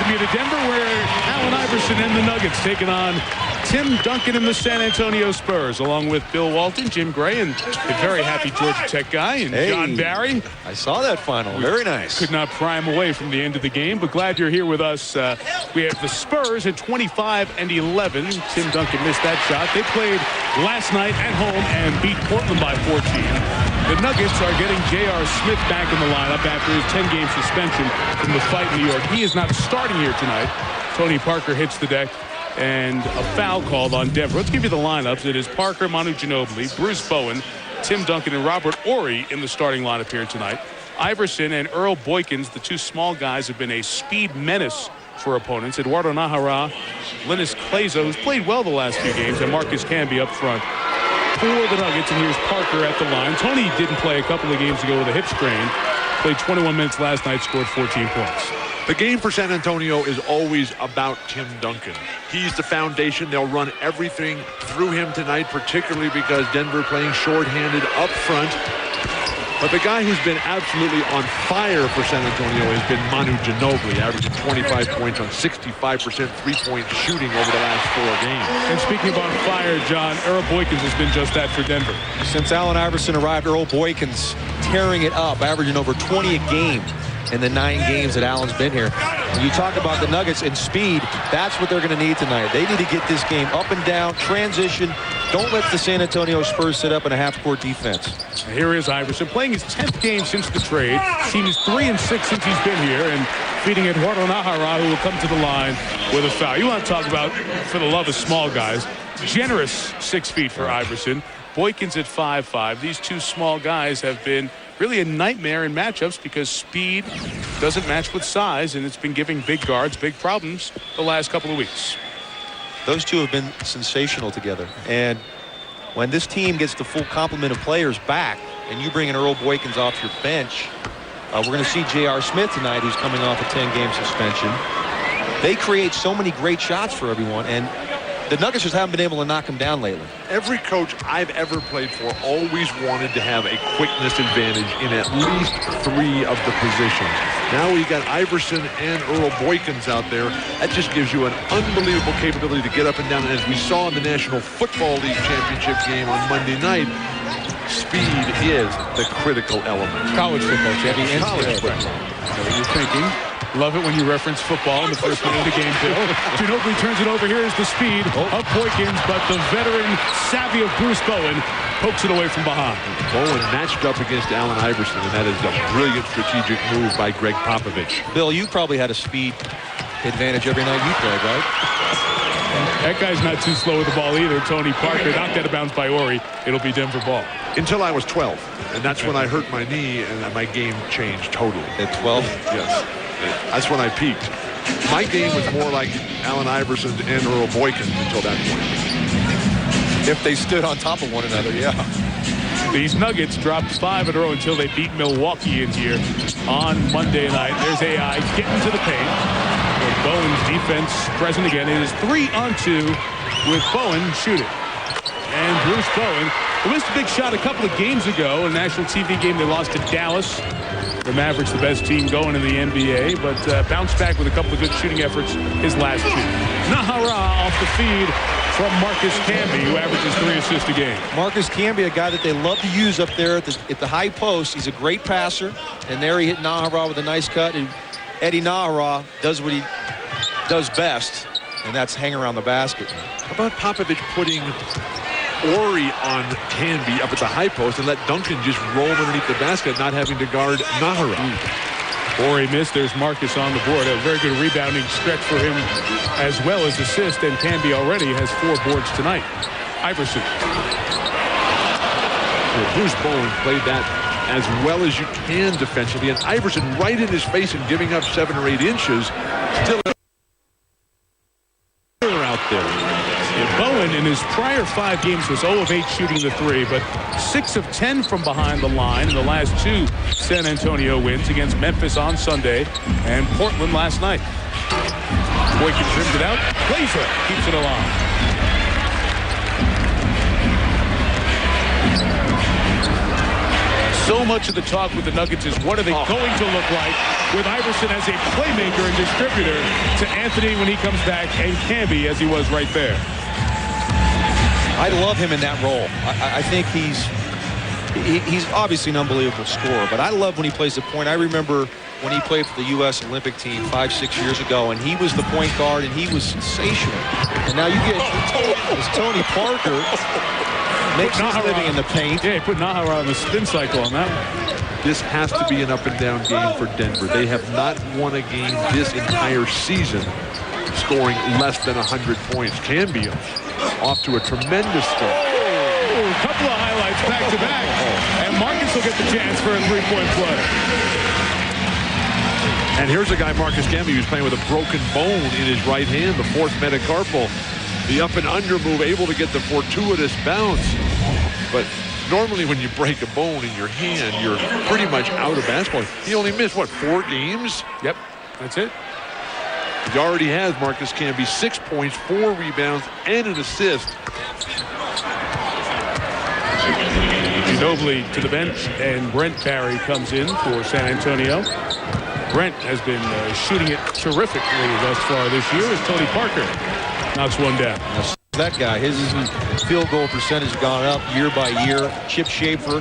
welcome you to Denver, where Allen Iverson and the Nuggets taking on Tim Duncan and the San Antonio Spurs, along with Bill Walton, Jim Gray, and a very happy Georgia Tech guy, and John Barry. I saw that final. Very nice. Could not pry him away from the end of the game, but glad you're here with us. We have the Spurs at 25-11. Tim Duncan missed that shot. They played last night at home and beat Portland by 14. The Nuggets are getting J.R. Smith back in the lineup after his 10-game suspension from the fight in New York. He is not starting here tonight. Tony Parker hits the deck, and a foul called on Denver. Let's give you the lineups. It is Parker, Manu Ginobili, Bruce Bowen, Tim Duncan, and Robert Horry in the starting lineup here tonight. Iverson and Earl Boykins, the two small guys, have been a speed menace for opponents. Eduardo Najera, Linus Klezo, who's played well the last few games, and Marcus Camby up front for the Nuggets. And here's Parker at the line. Tony didn't play a couple of games ago with a hip strain. Played 21 minutes last night, scored 14 points. The game for San Antonio is always about Tim Duncan. He's the foundation. They'll run everything through him tonight, particularly because Denver playing shorthanded up front. But the guy who's been absolutely on fire for San Antonio has been Manu Ginobili, averaging 25 points on 65% three-point shooting over the last 4 games. And speaking about fire, John, Earl Boykins has been just that for Denver. Since Allen Iverson arrived, Earl Boykins tearing it up, averaging over 20 a game in the 9 games that Allen's been here. When you talk about the Nuggets and speed, that's what they're going to need tonight. They need to get this game up and down, transition. Don't let the San Antonio Spurs sit up in a half-court defense. Here is Iverson playing his 10th game since the trade. Team is 3-6 since he's been here, and feeding Eduardo Najera, who will come to the line with a foul. You want to talk about, for the love of small guys, generous 6 feet for Iverson. Boykins at 5'5". These two small guys have been really a nightmare in matchups because speed doesn't match with size, and it's been giving big guards big problems the last couple of weeks. Those two have been sensational together. And when this team gets the full complement of players back and you bring in Earl Boykins off your bench, we're going to see J.R. Smith tonight, who's coming off a 10-game suspension. They create so many great shots for everyone, and the Nuggets just haven't been able to knock them down lately. Every coach I've ever played for always wanted to have a quickness advantage in at least 3 of the positions. Now we got Iverson and Earl Boykins out there. That just gives you an unbelievable capability to get up and down. And as we saw in the National Football League championship game on Monday night, speed is the critical element. College football championship. College football. So you're thinking. Love it when you reference football in the first minute of the game, too. Ginobili turns it over. Here is the speed of Boykins, but the veteran savvy of Bruce Bowen pokes it away from behind. Bowen matched up against Allen Iverson, and that is a brilliant strategic move by Greg Popovich. Bill, you probably had a speed advantage every night you played, right? That guy's not too slow with the ball either. Tony Parker knocked out of bounds by Horry. It'll be Denver ball. Until I was 12, and that's when I hurt my knee, and my game changed totally. At 12? Yes. That's when I peaked. My game was more like Allen Iverson and Earl Boykins until that point. If they stood on top of one another, yeah. These Nuggets dropped 5 in a row until they beat Milwaukee in here on Monday night. There's AI getting to the paint. Bowen's defense present again. It is 3-on-2 with Bowen shooting. And Bruce Bowen, who missed a big shot a couple of games ago, a national TV game they lost to Dallas. The Mavericks, the best team going in the NBA, but bounced back with a couple of good shooting efforts his last 2. Najera off the feed from Marcus Camby, who averages 3 assists a game. Marcus Camby, a guy that they love to use up there at the high post. He's a great passer, and there he hit Najera with a nice cut. And Eddie Najera does what he does best, and that's hang around the basket. How about Popovich putting Horry on Camby up at the high post and let Duncan just roll underneath the basket, not having to guard Najera. Horry missed. There's Marcus on the board. A very good rebounding stretch for him as well as assist, and Camby already has 4 boards tonight. Iverson. Well, Bruce Bowen played that as well as you can defensively, and Iverson right in his face and giving up 7 or 8 inches. Still out there. Bowen in his prior 5 games was 0 of 8 shooting the 3, but 6 of 10 from behind the line in the last 2 San Antonio wins against Memphis on Sunday and Portland last night. Boykin trimmed it out. Glazer keeps it alive. So much of the talk with the Nuggets is what are they going to look like with Iverson as a playmaker and distributor to Anthony when he comes back, and Camby as he was right there. I love him in that role. I think he's obviously an unbelievable scorer, but I love when he plays the point. I remember when he played for the U.S. Olympic team 5-6 years ago, and he was the point guard, and he was sensational. And now you get Tony Parker makes his living in the paint. Yeah, he put Nahara on the spin cycle on that one. This has to be an up-and-down game for Denver. They have not won a game this entire season scoring less than 100 points. Camby off to a tremendous start. A couple of highlights back-to-back, and Marcus will get the chance for a three-point play. And here's a guy, Marcus Camby, who's playing with a broken bone in his right hand, the fourth metacarpal. The up and under move, able to get the fortuitous bounce. But normally when you break a bone in your hand, you're pretty much out of basketball. He only missed, what, 4 games? Yep, that's it. He already has, Marcus Camby, 6 points, 4 rebounds, and an assist. Ginobili to the bench, and Brent Barry comes in for San Antonio. Brent has been shooting it terrifically thus far this year as Tony Parker knocks one down. That guy, his field goal percentage has gone up year by year. Chip Schaefer,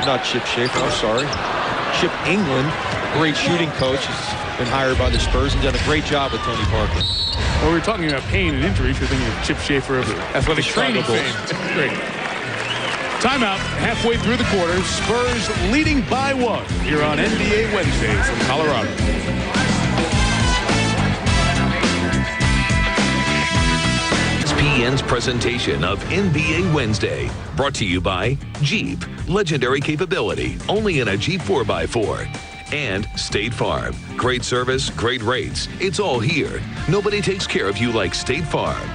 not Chip Schaefer, I'm sorry. Chip England, great shooting coach, has been hired by the Spurs and done a great job with Tony Parker. Well, we were talking about pain and injury. If you're thinking of Chip Schaefer of athletic training fame. Great. Timeout halfway through the quarter. Spurs leading by 1 here on NBA Wednesday from Colorado. ESPN's presentation of NBA Wednesday, brought to you by Jeep. Legendary capability, only in a Jeep 4x4. And State Farm. Great service, great rates. It's all here. Nobody takes care of you like State Farm.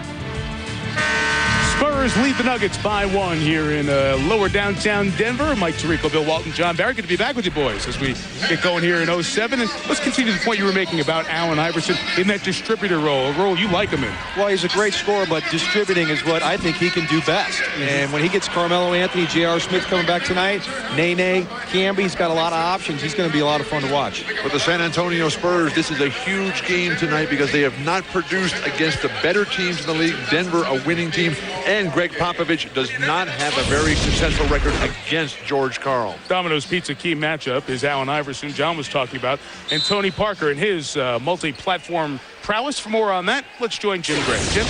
Spurs lead the Nuggets by 1 here in lower downtown Denver. Mike Tirico, Bill Walton, John Barry. Good to be back with you boys as we get going here in 07. And let's continue the point you were making about Allen Iverson in that distributor role, a role you like him in. Well, he's a great scorer, but distributing is what I think he can do best. And when he gets Carmelo Anthony, J.R. Smith coming back tonight, Nene, Camby, he's got a lot of options. He's going to be a lot of fun to watch. For the San Antonio Spurs, this is a huge game tonight because they have not produced against the better teams in the league. Denver, a winning team, and Greg Popovich does not have a very successful record against George Karl. Domino's Pizza key matchup is Allen Iverson, John was talking about, and Tony Parker and his multi-platform prowess. For more on that, let's join Jim Gray. Jim?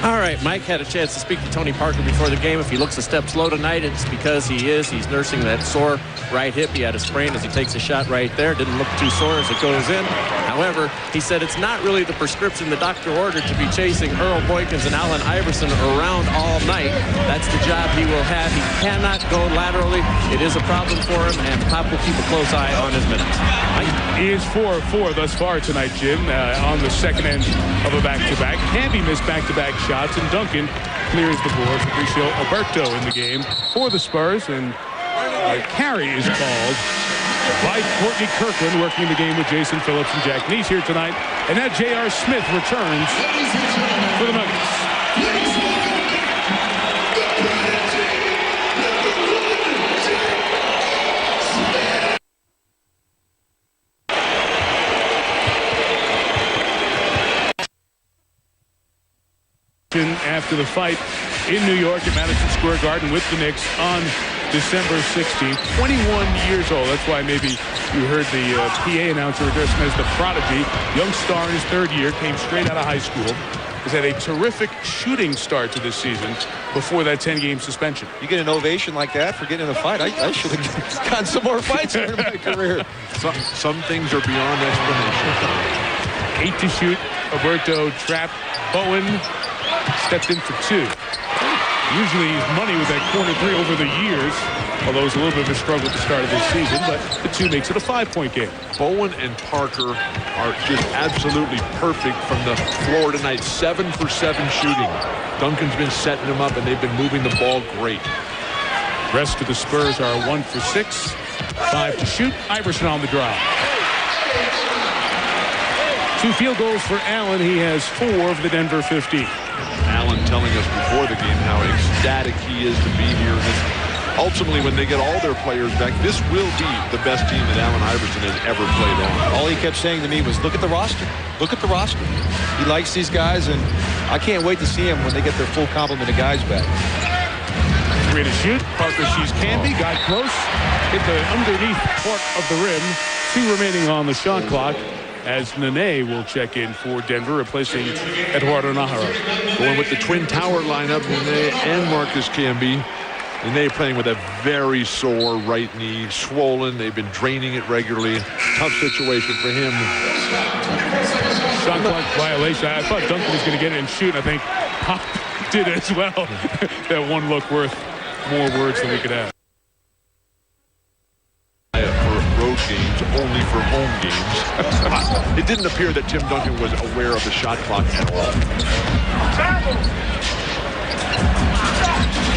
All right, Mike had a chance to speak to Tony Parker before the game. If he looks a step slow tonight, it's because he's nursing that sore right hip. He had a sprain as he takes a shot right there. Didn't look too sore as it goes in. However, he said it's not really the prescription the doctor ordered to be chasing Earl Boykins and Allen Iverson around all night. That's the job he will have. He cannot go laterally. It is a problem for him, and Pop will keep a close eye on his minutes. He is 4 of 4 thus far tonight, Jim, on the second end of a back-to-back. Camby missed back-to-back shots, and Duncan clears the board. Fabricio Alberto in the game for the Spurs, and a carry is called by Courtney Kirkland, working the game with Jason Phillips and Jack Neese here tonight. And now J.R. Smith returns for the Nuggets. After the fight in New York at Madison Square Garden with the Knicks on December 16th. 21 years old. That's why maybe you heard the PA announcer address him as the prodigy. Young star in his 3rd year, came straight out of high school. Has had a terrific shooting start to this season before that 10-game suspension. You get an ovation like that for getting in a fight. I should have gotten some more fights in my career. Some things are beyond explanation. 8 to shoot. Alberto trapped. Bowen stepped in for 2. Usually he's money with that corner 3 over the years, although it was a little bit of a struggle at the start of this season, but the 2 makes it a 5-point game. Bowen and Parker are just absolutely perfect from the floor tonight. 7 for 7 shooting. Duncan's been setting them up, and they've been moving the ball great. Rest of the Spurs are 1 for 6, 5 to shoot. Iverson on the drive. 2 field goals for Allen. He has 4 of the Denver 15. Allen telling us before the game how ecstatic he is to be here. ultimately, when they get all their players back, this will be the best team that Allen Iverson has ever played on. All he kept saying to me was, look at the roster. Look at the roster. He likes these guys, and I can't wait to see him when they get their full complement of guys back. Three to shoot. Parker sees Canby. Got close. Hit the underneath part of the rim. 2 remaining on the shot clock as Nene will check in for Denver, replacing Eduardo Nájera. Going with the Twin Tower lineup, Nene and Marcus Camby. Nene playing with a very sore right knee, swollen. They've been draining it regularly. Tough situation for him. Shot clock violation. I thought Duncan was going to get it and shoot. I think Pop did as well. That one look worth more words than we could have. For road games, only for home games. It didn't appear that Tim Duncan was aware of the shot clock at all.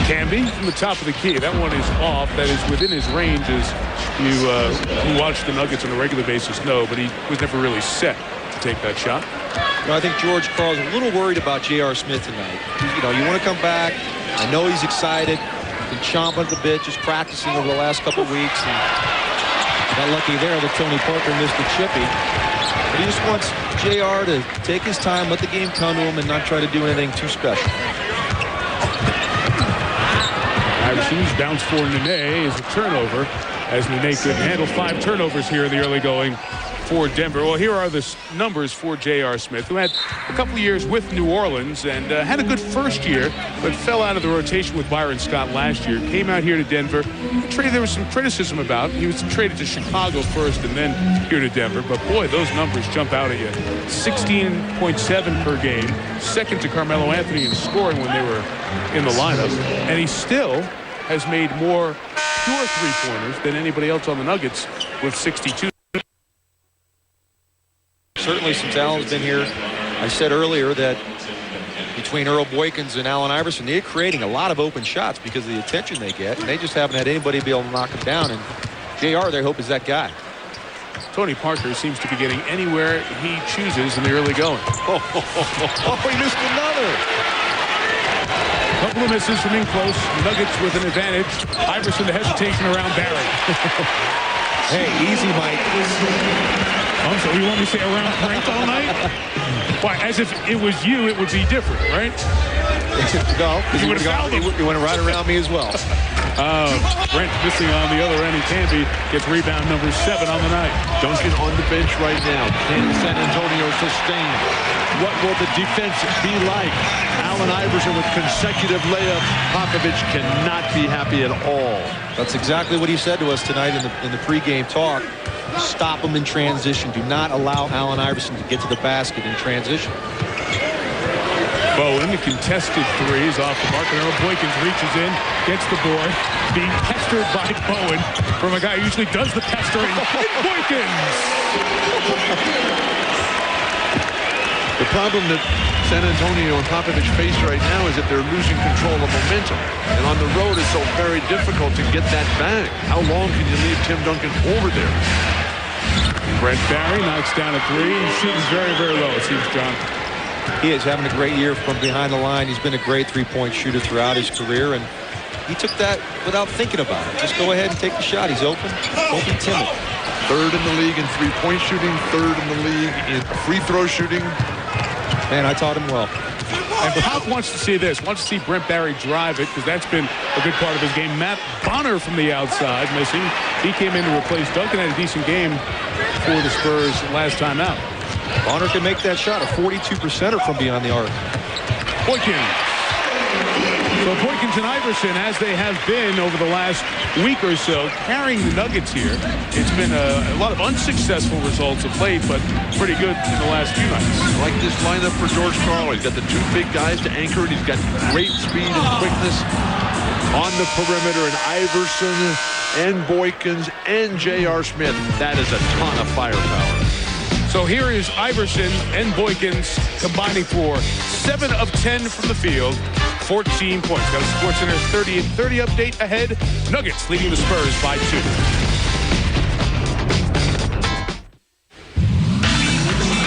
Canby from the top of the key. That one is off. That is within his range, as you who watch the Nuggets on a regular basis know, but he was never really set to take that shot. You know, I think George Karl's a little worried about J.R. Smith tonight. You know, you want to come back. I know he's excited. Been chomping at the bit, just practicing over the last couple of weeks. And got lucky there that Tony Parker missed the chippy. But he just wants J.R. to take his time, let the game come to him, and not try to do anything too special. Iverson's bounce for Nene is a turnover, as Nene couldn't handle 5 turnovers here in the early going for Denver. Well, here are the numbers for J.R. Smith, who had a couple of years with New Orleans and had a good first year, but fell out of the rotation with Byron Scott last year. Came out here to Denver. There was some criticism about. He was traded to Chicago first and then here to Denver. But boy, those numbers jump out at you. 16.7 per game, second to Carmelo Anthony in scoring when they were in the lineup. And he still has made more pure three-pointers than anybody else on the Nuggets with 62. Certainly since Allen's been here, I said earlier that between Earl Boykins and Allen Iverson, they're creating a lot of open shots because of the attention they get, and they just haven't had anybody be able to knock them down, and JR, their hope, is that guy. Tony Parker seems to be getting anywhere he chooses in the early going. Oh, he missed another. Couple of misses from in close. Nuggets with an advantage. Iverson, the hesitation around Barry. Hey, easy, Mike. Oh, so you want me to say around Frank all night? Why, as if it was you, it would be different, right? No, because he went right around me as well. Brent missing on the other end. He can be. Gets rebound number 7 on the night. Duncan on the bench right now. Can San Antonio sustain? What will the defense be like? Allen Iverson with consecutive layups. Popovich cannot be happy at all. That's exactly what he said to us tonight in the pregame talk. Stop him in transition. Do not allow Allen Iverson to get to the basket in transition. Bowen, the contested 3s off the mark, and Earl Boykins reaches in, gets the board, being pestered by Bowen from a guy who usually does the pestering. Boykins! The problem that San Antonio and Popovich face right now is that they're losing control of momentum. And on the road, it's so very difficult to get that back. How long can you leave Tim Duncan over there? Brent Barry knocks down a 3. He's shooting very, very low, it seems, John. He is having a great year from behind the line. He's been a great three-point shooter throughout his career, and he took that without thinking about it. Just go ahead and take the shot. He's open. Don't be timid. 3rd in the league in three-point shooting, 3rd in the league in free throw shooting. Man, I taught him well. And Pop wants to see this. Wants to see Brent Barry drive it, because that's been a good part of his game. Matt Bonner from the outside missing. He came in to replace Duncan. Had a decent game for the Spurs last time out. Bonner can make that shot, a 42%er from beyond the arc. Boykins. So Boykins and Iverson, as they have been over the last week or so, carrying the Nuggets here. It's been a lot of unsuccessful results of late, but pretty good in the last few nights. I like this lineup for George Karl. He's got the 2 big guys to anchor it. He's got great speed and quickness on the perimeter, and Iverson and Boykins and J.R. Smith. That is a ton of firepower. So here is Iverson and Boykins combining for 7 of 10 from the field, 14 points. Got a SportsCenter 30 update ahead. Nuggets leading the Spurs by 2.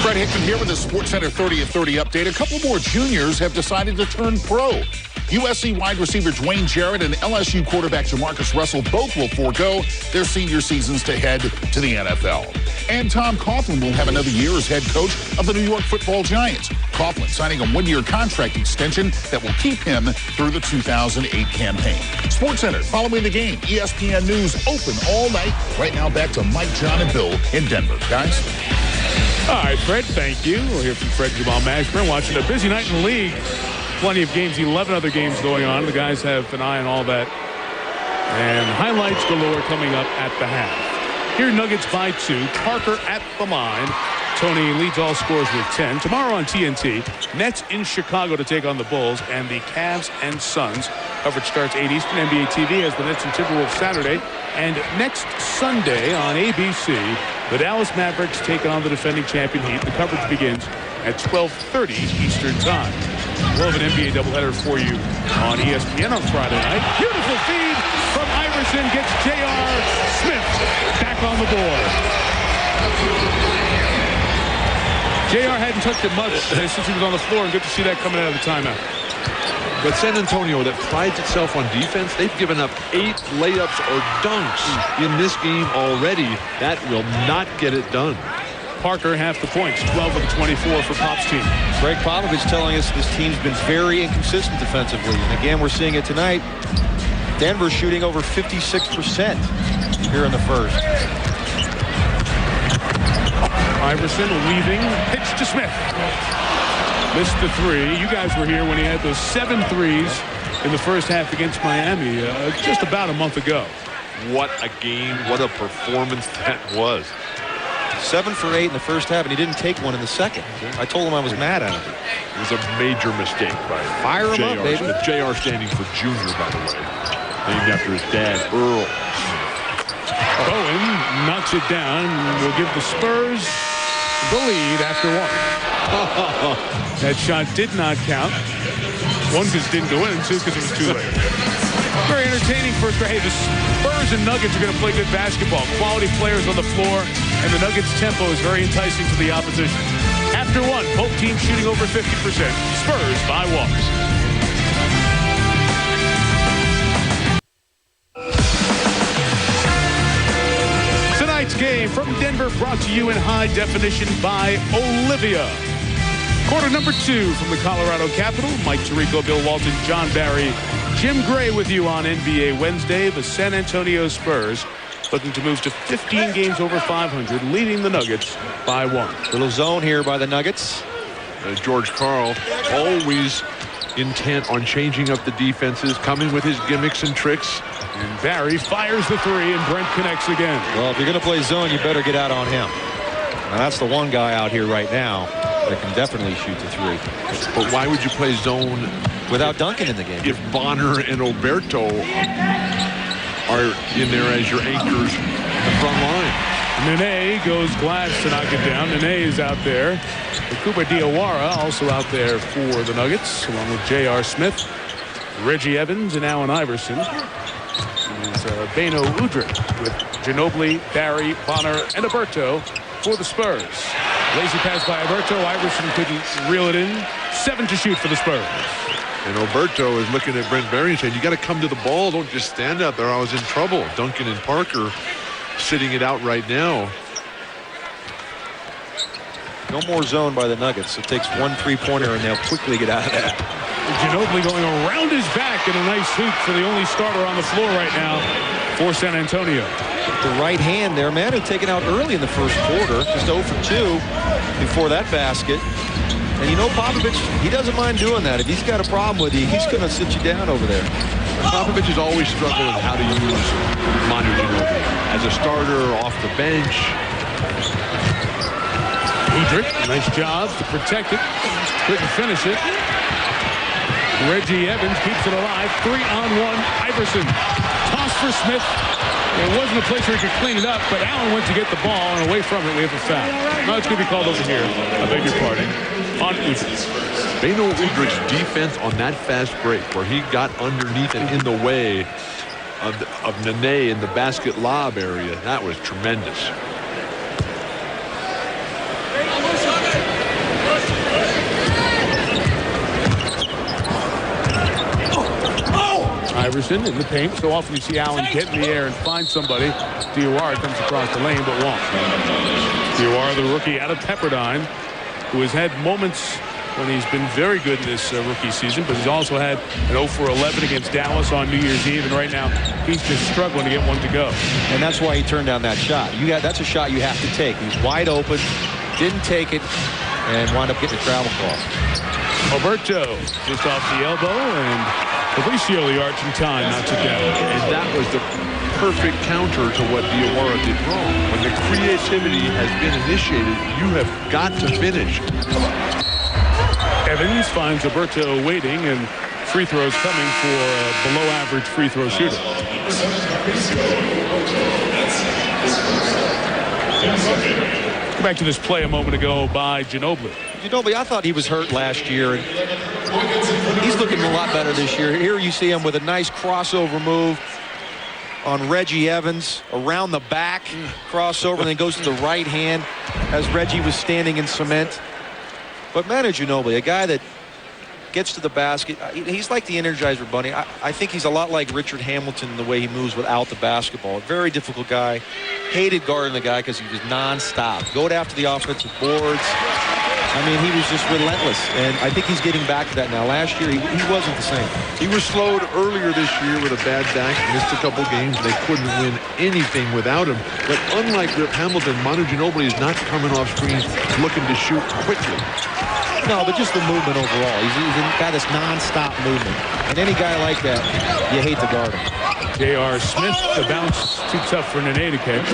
Fred Hickman here with the SportsCenter 30 update. A couple more juniors have decided to turn pro. USC wide receiver Dwayne Jarrett and LSU quarterback Jamarcus Russell both will forego their senior seasons to head to the NFL. And Tom Coughlin will have another year as head coach of the New York Football Giants. Coughlin signing a one-year contract extension that will keep him through the 2008 campaign. SportsCenter following the game. ESPN News open all night. Right now back to Mike, John, and Bill in Denver. Guys? All right, Fred, thank you. We'll hear from Fred Jamal Mashburn watching a busy night in the league. Plenty of games, 11 other games going on. The guys have an eye on all that. And highlights galore coming up at the half. Here, Nuggets by 2. Parker at the line. Tony leads all scores with 10. Tomorrow on TNT, Nets in Chicago to take on the Bulls, and the Cavs and Suns. Coverage starts 8 Eastern. NBA TV has the Nets and Timberwolves Saturday. And next Sunday on ABC, the Dallas Mavericks take on the defending champion Heat. The coverage begins at 12:30 Eastern Time. We'll have an NBA doubleheader for you on ESPN on Friday night. Beautiful feed from Iverson, gets J.R. Smith back on the board. J.R. hadn't touched it much since he was on the floor, and good to see that coming out of the timeout. But San Antonio, that prides itself on defense, they've given up 8 layups or dunks in this game already. That will not get it done. Parker, half the points, 12 of the 24 for Pop's team. Greg Popovich telling us this team's been very inconsistent defensively. And again, we're seeing it tonight. Denver shooting over 56% here in the first. Iverson weaving, pitch to Smith. Missed the 3. You guys were here when he had those 7 threes in the first half against Miami just about a month ago. What a game, what a performance that was. 7 for 8 in the first half, and he didn't take one in the second. I told him I was mad at him. It was a major mistake by Fire him up, baby. J.R. standing for Junior, by the way. Named after his dad, Earl. Bowen knocks it down. Will give the Spurs the lead after 1. That shot did not count. 1, because it didn't go in, and 2, because it was too late. Very entertaining first. Hey, the Spurs and Nuggets are going to play good basketball. Quality players on the floor, and the Nuggets' tempo is very enticing to the opposition. After 1, both teams shooting over 50%. Spurs by 1. Tonight's game from Denver brought to you in high definition by Olivia. Quarter number 2 from the Colorado Capitol. Mike Tirico, Bill Walton, John Barry, Jim Gray with you on NBA Wednesday. The San Antonio Spurs looking to move to 15 games over 500, leading the Nuggets by 1. Little zone here by the Nuggets. George Karl always intent on changing up the defenses, coming with his gimmicks and tricks. And Barry fires the 3, and Brent connects again. Well, if you're going to play zone, you better get out on him. Now, that's the one guy out here right now that can definitely shoot the 3. But why would you play zone without Duncan in the game? If Bonner and Oberto are in there as your anchors in the front line. Nene goes glass to knock it down. Nene is out there. Kuba Diawara also out there for the Nuggets, along with J.R. Smith, Reggie Evans, and Allen Iverson. Is Beno Udrih with Ginobili, Barry, Bonner, and Oberto for the Spurs. Lazy pass by Oberto. Iverson couldn't reel it in. 7 to shoot for the Spurs. And Oberto is looking at Brent Barry and saying, you got to come to the ball. Don't just stand out there. I was in trouble. Duncan and Parker sitting it out right now. No more zone by the Nuggets. It takes 1 3-pointer, and they'll quickly get out of that. Ginobili going around his back in a nice hoop for the only starter on the floor right now for San Antonio. The right hand there. Man had taken out early in the first quarter. Just 0 for 2 before that basket. And you know Popovich, he doesn't mind doing that. If he's got a problem with you, he's going to sit you down over there. Popovich has always struggled with how to use Manu Ginobili. As a starter, off the bench. Udrih, nice job to protect it. Couldn't finish it. Reggie Evans keeps it alive. 3-on-1. Iverson. Toss for Smith. It wasn't a place where he could clean it up, but Allen went to get the ball, and away from it, we have a foul. No, it's going to be called over here. I beg your pardon. On Udrih. Beno Udrich's defense on that fast break, where he got underneath and in the way of Nene in the basket lob area, that was tremendous. Iverson in the paint. So often you see Allen get in the air and find somebody. DOR comes across the lane but won't. DOR, the rookie out of Pepperdine, who has had moments when he's been very good in this rookie season, but he's also had an 0 for 11 against Dallas on New Year's Eve, and right now he's just struggling to get one to go. And that's why he turned down that shot. That's a shot you have to take. He's wide open, didn't take it, and wound up getting a travel call. Alberto just off the elbow, and Fabricio, the Argentine, knocks it down. And that was the perfect counter to what Diawara did wrong. When the creativity has been initiated, you have got to finish. Evans finds Alberto waiting, and free throws coming for a below-average free throw shooter. Go back to this play a moment ago by Ginobili. Ginobili, I thought he was hurt last year, and he's looking a lot better this year. Here you see him with a nice crossover move on Reggie Evans, around the back, crossover, and then goes to the right hand as Reggie was standing in cement. But Manu Ginobili, a guy that gets to the basket, he's like the Energizer Bunny. I think he's a lot like Richard Hamilton in the way he moves without the basketball. A very difficult guy. Hated guarding the guy because he was nonstop. Going after the offensive boards. I mean, he was just relentless, and I think he's getting back to that now. Last year, he wasn't the same. He was slowed earlier this year with a bad back, missed a couple games. They couldn't win anything without him. But unlike Rip Hamilton, Manu Ginobili is not coming off screens looking to shoot quickly. No, but just the movement overall. He's got this nonstop movement. And any guy like that, you hate to guard him. J.R. Smith, the bounce too tough for Nene to catch.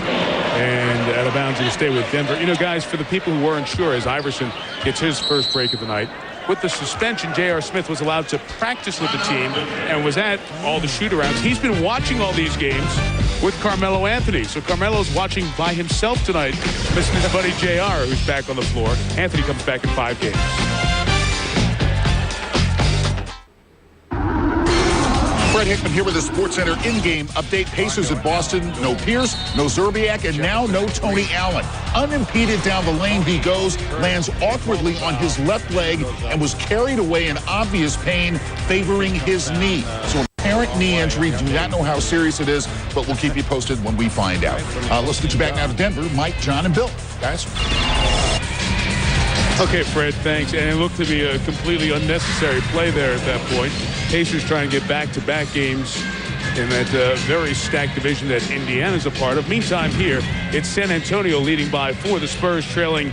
And out of bounds, he'll stay with Denver. You know, guys, for the people who weren't sure, as Iverson gets his first break of the night, with the suspension, J.R. Smith was allowed to practice with the team and was at all the shoot-arounds. He's been watching all these games with Carmelo Anthony. So Carmelo's watching by himself tonight, missing his buddy J.R., who's back on the floor. Anthony comes back in 5 games. Fred Hickman here with the SportsCenter in-game update. Pacers at Boston. No Pierce, no Zerbiak, and now no Tony Allen. Unimpeded down the lane he goes, lands awkwardly on his left leg, and was carried away in obvious pain, favoring his knee. So apparent knee injury. Do not know how serious it is, but we'll keep you posted when we find out. Let's get you back now to Denver. Mike, John, and Bill. Guys. Okay, Fred, thanks. And it looked to be a completely unnecessary play there at that point. Pacers trying to get back-to-back games in that very stacked division that Indiana's a part of. Meantime, here, it's San Antonio leading by 4. The Spurs trailing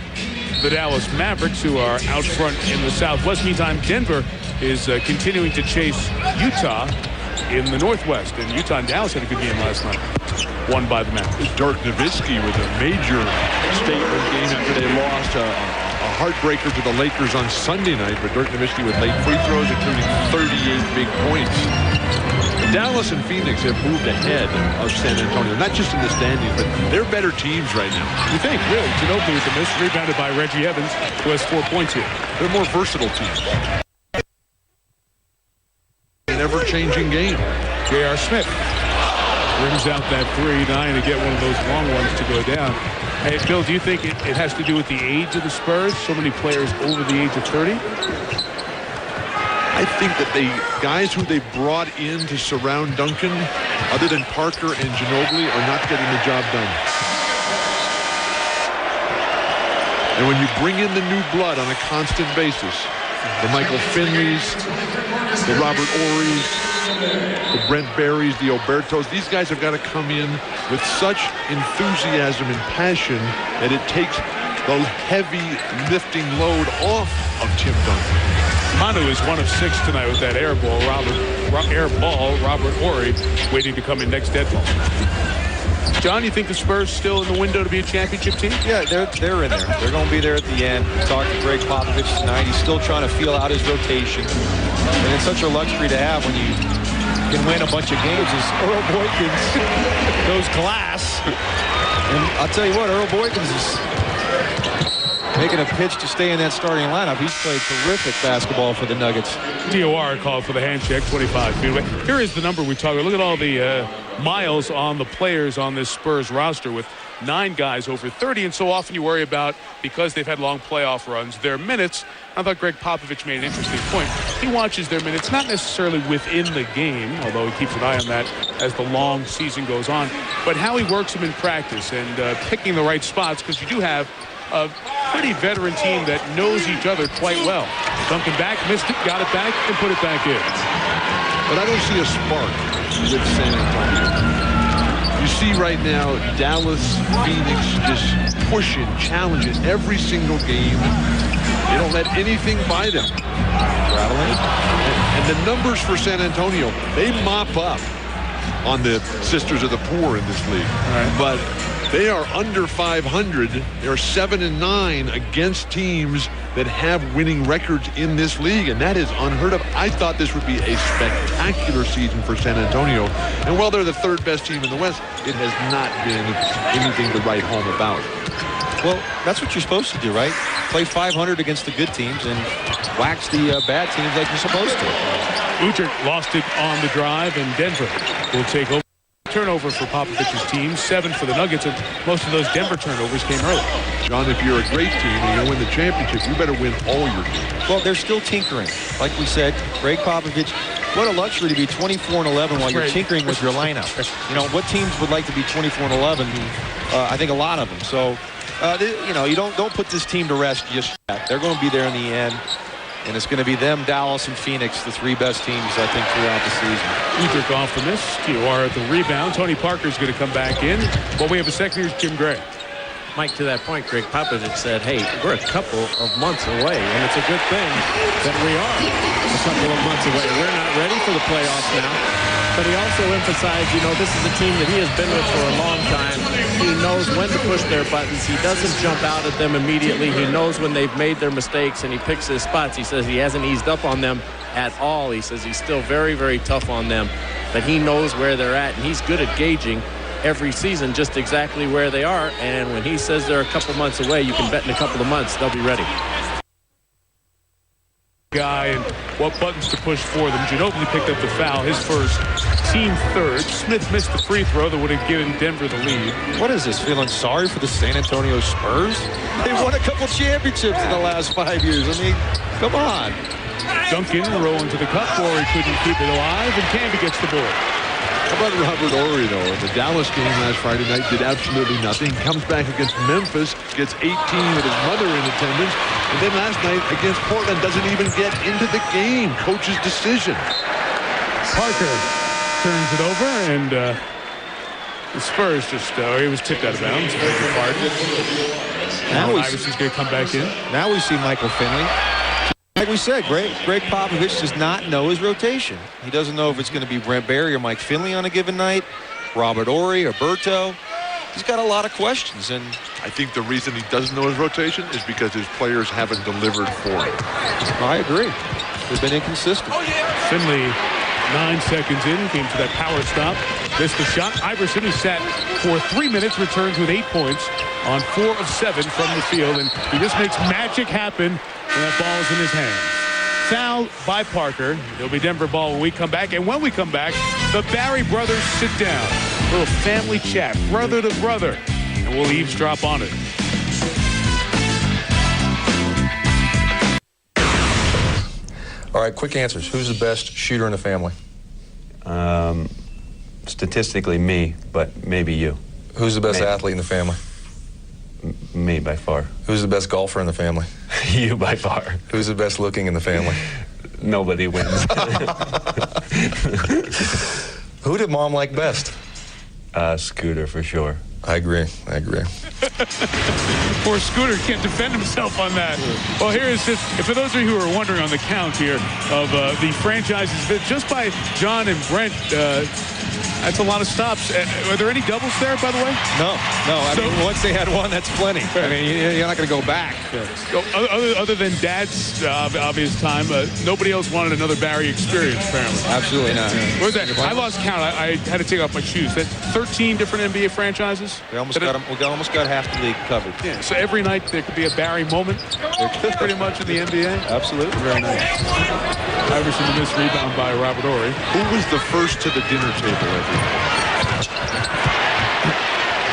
the Dallas Mavericks, who are out front in the Southwest. Meantime, Denver is continuing to chase Utah in the Northwest. And Utah and Dallas had a good game last night. Won by the Mavericks. Dirk Nowitzki with a major statement game after they lost a heartbreaker to the Lakers on Sunday night, but Dirk Nowitzki with late free throws, including 38 big points. Dallas and Phoenix have moved ahead of San Antonio, not just in the standings, but they're better teams right now. You think, really? Ginobili with the miss, rebounded by Reggie Evans, who has 4 points here. They're more versatile teams. Never-changing game. J.R. Smith rims out that 3, dying to get one of those long ones to go down. Hey, Bill, do you think it has to do with the age of the Spurs? So many players over the age of 30? I think that the guys who they brought in to surround Duncan, other than Parker and Ginobili, are not getting the job done. And when you bring in the new blood on a constant basis, the Michael Finleys, the Robert Ory's, the Brent Berries, the Obertos, these guys have got to come in with such enthusiasm and passion that it takes the heavy lifting load off of Tim Duncan. Manu is 1 of 6 tonight with that air ball. Robert Ory waiting to come in next dead ball. John, you think the Spurs still in the window to be a championship team? Yeah, they're in there. They're going to be there at the end. Talked to Greg Popovich tonight. He's still trying to feel out his rotation. And it's such a luxury to have when you can win a bunch of games as Earl Boykins goes glass. And I'll tell you what, Earl Boykins is making a pitch to stay in that starting lineup. He's played terrific basketball for the Nuggets. DOR called for the hand check, 25 feet away. Here is the number we talk about. Look at all the miles on the players on this Spurs roster with 9 guys over 30, and so often you worry about, because they've had long playoff runs, their minutes. I thought Greg Popovich made an interesting point. He watches their minutes not necessarily within the game, although he keeps an eye on that as the long season goes on, but how he works them in practice and picking the right spots, because you do have a pretty veteran team that knows each other quite well. Duncan back, missed it, got it back, and put it back in. But I don't see a spark with San Antonio. You see right now Dallas, Phoenix just pushing, challenging every single game. They don't let anything by them. And the numbers for San Antonio, they mop up on the Sisters of the Poor in this league. But they are under 500. They're 7-9 against teams that have winning records in this league, and that is unheard of. I thought this would be a spectacular season for San Antonio, and while they're the 3rd best team in the West, it has not been anything to write home about. Well, that's what you're supposed to do, right? Play 500 against the good teams and wax the bad teams like you're supposed to. Utrecht lost it on the drive, and Denver will take over. Turnover for Popovich's team, 7 for the Nuggets, and most of those Denver turnovers came early. John, if you're a great team and you're going to win the championship, you better win all your games. Well, they're still tinkering. Like we said, Greg Popovich, what a luxury to be 24-11 while you're tinkering with your lineup. You know, what teams would like to be 24-11? I think a lot of them. So, you know, you don't put this team to rest just yet. They're going to be there in the end. And it's going to be them, Dallas, and Phoenix, the 3 best teams, I think, throughout the season. Utrecht off the miss. TOR at the rebound. Tony Parker's going to come back in. Well, we have a second. Here's Jim Gray. Mike, to that point, Greg Popovich said, hey, we're a couple of months away, and it's a good thing that we are a couple of months away. We're not ready for the playoffs now. But he also emphasized, you know, this is a team that he has been with for a long time. He knows when to push their buttons. He doesn't jump out at them immediately. He knows when they've made their mistakes, and he picks his spots. He says he hasn't eased up on them at all. He says he's still very, very tough on them, but he knows where they're at, and he's good at gauging every season just exactly where they are. And when he says they're a couple months away, you can bet in a couple of months they'll be ready. Guy and what buttons to push for them. Ginobili picked up the foul, his first, team 3rd. Smith missed the free throw that would have given Denver the lead. What is this, feeling sorry for the San Antonio Spurs? They won a couple championships in the last 5 years. I mean, come on. Duncan rolling to the cup, or he couldn't keep it alive, and Canby gets the board. How about Robert Horry, though? The Dallas game last Friday night did absolutely nothing. Comes back against Memphis, gets 18 with his mother in attendance. And then last night against Portland doesn't even get into the game. Coach's decision. Parker turns it over, and the Spurs just, he was tipped out of bounds. Now Iverson's going to come back in. Now we see Michael Finley. Like we said, Greg Popovich does not know his rotation. He doesn't know if it's going to be Brent Barry or Mike Finley on a given night, Robert Horry or Berto. He's got a lot of questions, and I think the reason he doesn't know his rotation is because his players haven't delivered for him. I agree. They've been inconsistent. Finley, 9 seconds in, came to that power stop, missed the shot. Iverson, who sat for 3 minutes, returns with 8 points on 4 of 7 from the field, and he just makes magic happen. And that ball's in his hands. Foul by Parker. It'll be Denver ball when we come back. And when we come back, the Barry brothers sit down. A little family chat, brother to brother. And we'll eavesdrop on it. All right, quick answers. Who's the best shooter in the family? Statistically, me, but maybe you. Who's the best athlete in the family? Me, by far. Who's the best golfer in the family? You, by far. Who's the best looking in the family? Nobody wins. Who did Mom like best? Scooter, for sure. I agree. Poor Scooter can't defend himself on that. Well, here is just, for those of you who are wondering on the count here of the franchises, just by John and Brent, that's a lot of stops. Are there any doubles there, by the way? No. I mean, once they had one, that's plenty. I mean, you're not going to go back. Other than Dad's obvious time, nobody else wanted another Barry experience, apparently. Absolutely not. What was that? I lost count. I had to take off my shoes. That 13 different NBA franchises? We almost got half the league covered. Yeah, so every night there could be a Barry moment, pretty much in the NBA. Absolutely. Very nice. Iverson, the missed rebound by Robert Horry. Who was the first to the dinner table every night?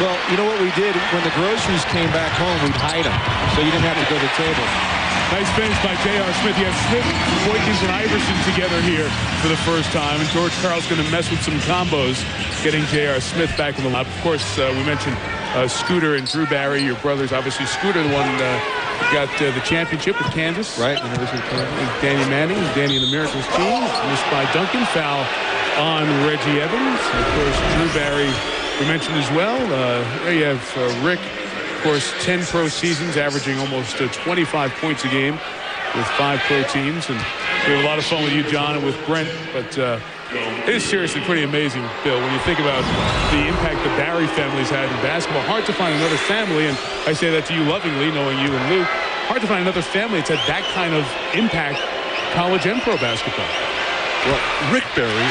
Well, you know what we did? When the groceries came back home, we'd hide them, so you didn't have to go to the table. Nice finish by J.R. Smith. You have Smith, Boykins, and Iverson together here for the first time. And George Karl's going to mess with some combos, getting J.R. Smith back in the lineup. Of course, we mentioned Scooter and Drew Barry, your brothers. Obviously, Scooter, the one got the championship with Kansas. Right, University of Kansas. With Danny Manning, Danny and the Miracles team. Missed by Duncan. Foul on Reggie Evans. And of course, Drew Barry, we mentioned as well. There you have Rick. Of course, 10 pro seasons, averaging almost 25 points a game with 5 pro teams. And we have a lot of fun with you, John, and with Brent. But it is seriously pretty amazing, Bill, when you think about the impact the Barry family's had in basketball. Hard to find another family, and I say that to you lovingly, knowing you and Luke. Hard to find another family that's had that kind of impact, college and pro basketball. Well, Rick Barry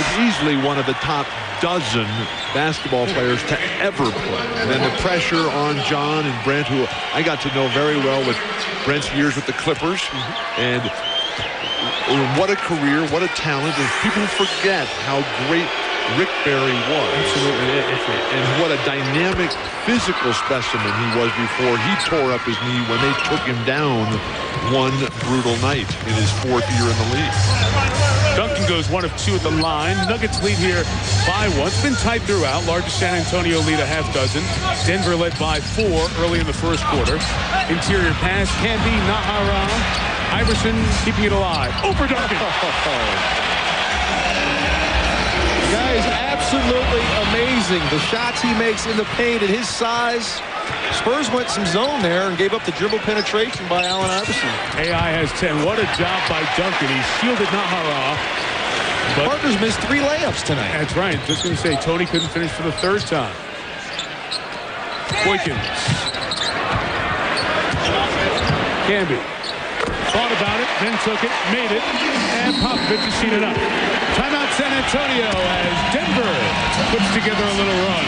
is easily one of the top dozen basketball players to ever play. And then the pressure on John and Brent, who I got to know very well with Brent's years with the Clippers. And what a career, what a talent. And people forget how great Rick Barry was. Absolutely. And what a dynamic physical specimen he was before he tore up his knee when they took him down one brutal night in his 4th year in the league. Duncan goes 1 of 2 at the line. Nuggets lead here by 1. It's been tight throughout. Largest San Antonio lead a half dozen. Denver led by 4 early in the first quarter. Interior pass, Canby, Nahara. Iverson keeping it alive. Over Duncan. Guys, absolutely amazing. The shots he makes in the paint at his size. Spurs went some zone there and gave up the dribble penetration by Allen Iverson. AI has 10. What a job by Duncan. He shielded Nahara. Parker's missed 3 layups tonight. That's right. Just going to say, Tony couldn't finish for the 3rd time. Boykins. Canby. Thought about it, then took it, made it, and Popovich has seen it up. Timeout San Antonio as Denver puts together a little run.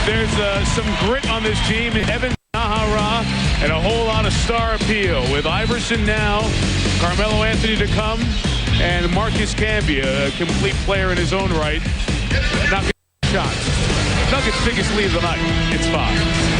There's some grit on this team. Evan Nahara and a whole lot of star appeal with Iverson now, Carmelo Anthony to come, and Marcus Camby, a complete player in his own right, knocking shots. Nuggets' biggest lead of the night. It's 5.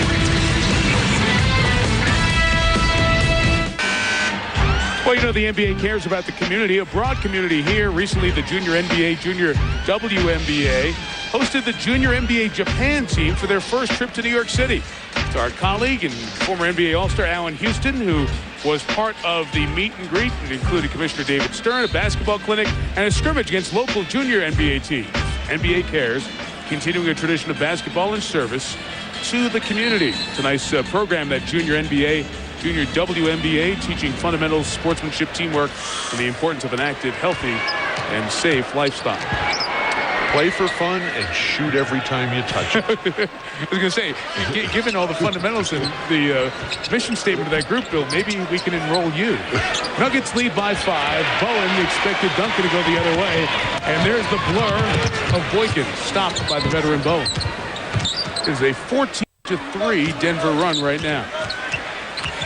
Well, you know, the NBA cares about the community, a broad community here. Recently, the Junior NBA, Junior WNBA hosted the Junior NBA Japan team for their first trip to New York City. It's our colleague and former NBA All-Star Allen Houston, who was part of the meet and greet. It included Commissioner David Stern, a basketball clinic, and a scrimmage against local Junior NBA teams. NBA cares, continuing a tradition of basketball and service to the community. It's a nice program, that Junior NBA, Junior WNBA, teaching fundamentals, sportsmanship, teamwork, and the importance of an active, healthy, and safe lifestyle. Play for fun and shoot every time you touch it. I was going to say, given all the fundamentals and the mission statement of that group, Bill, maybe we can enroll you. Nuggets lead by 5. Bowen expected Duncan to go the other way. And there's the blur of Boykins, stopped by the veteran Bowen. It is a 14-3 Denver run right now.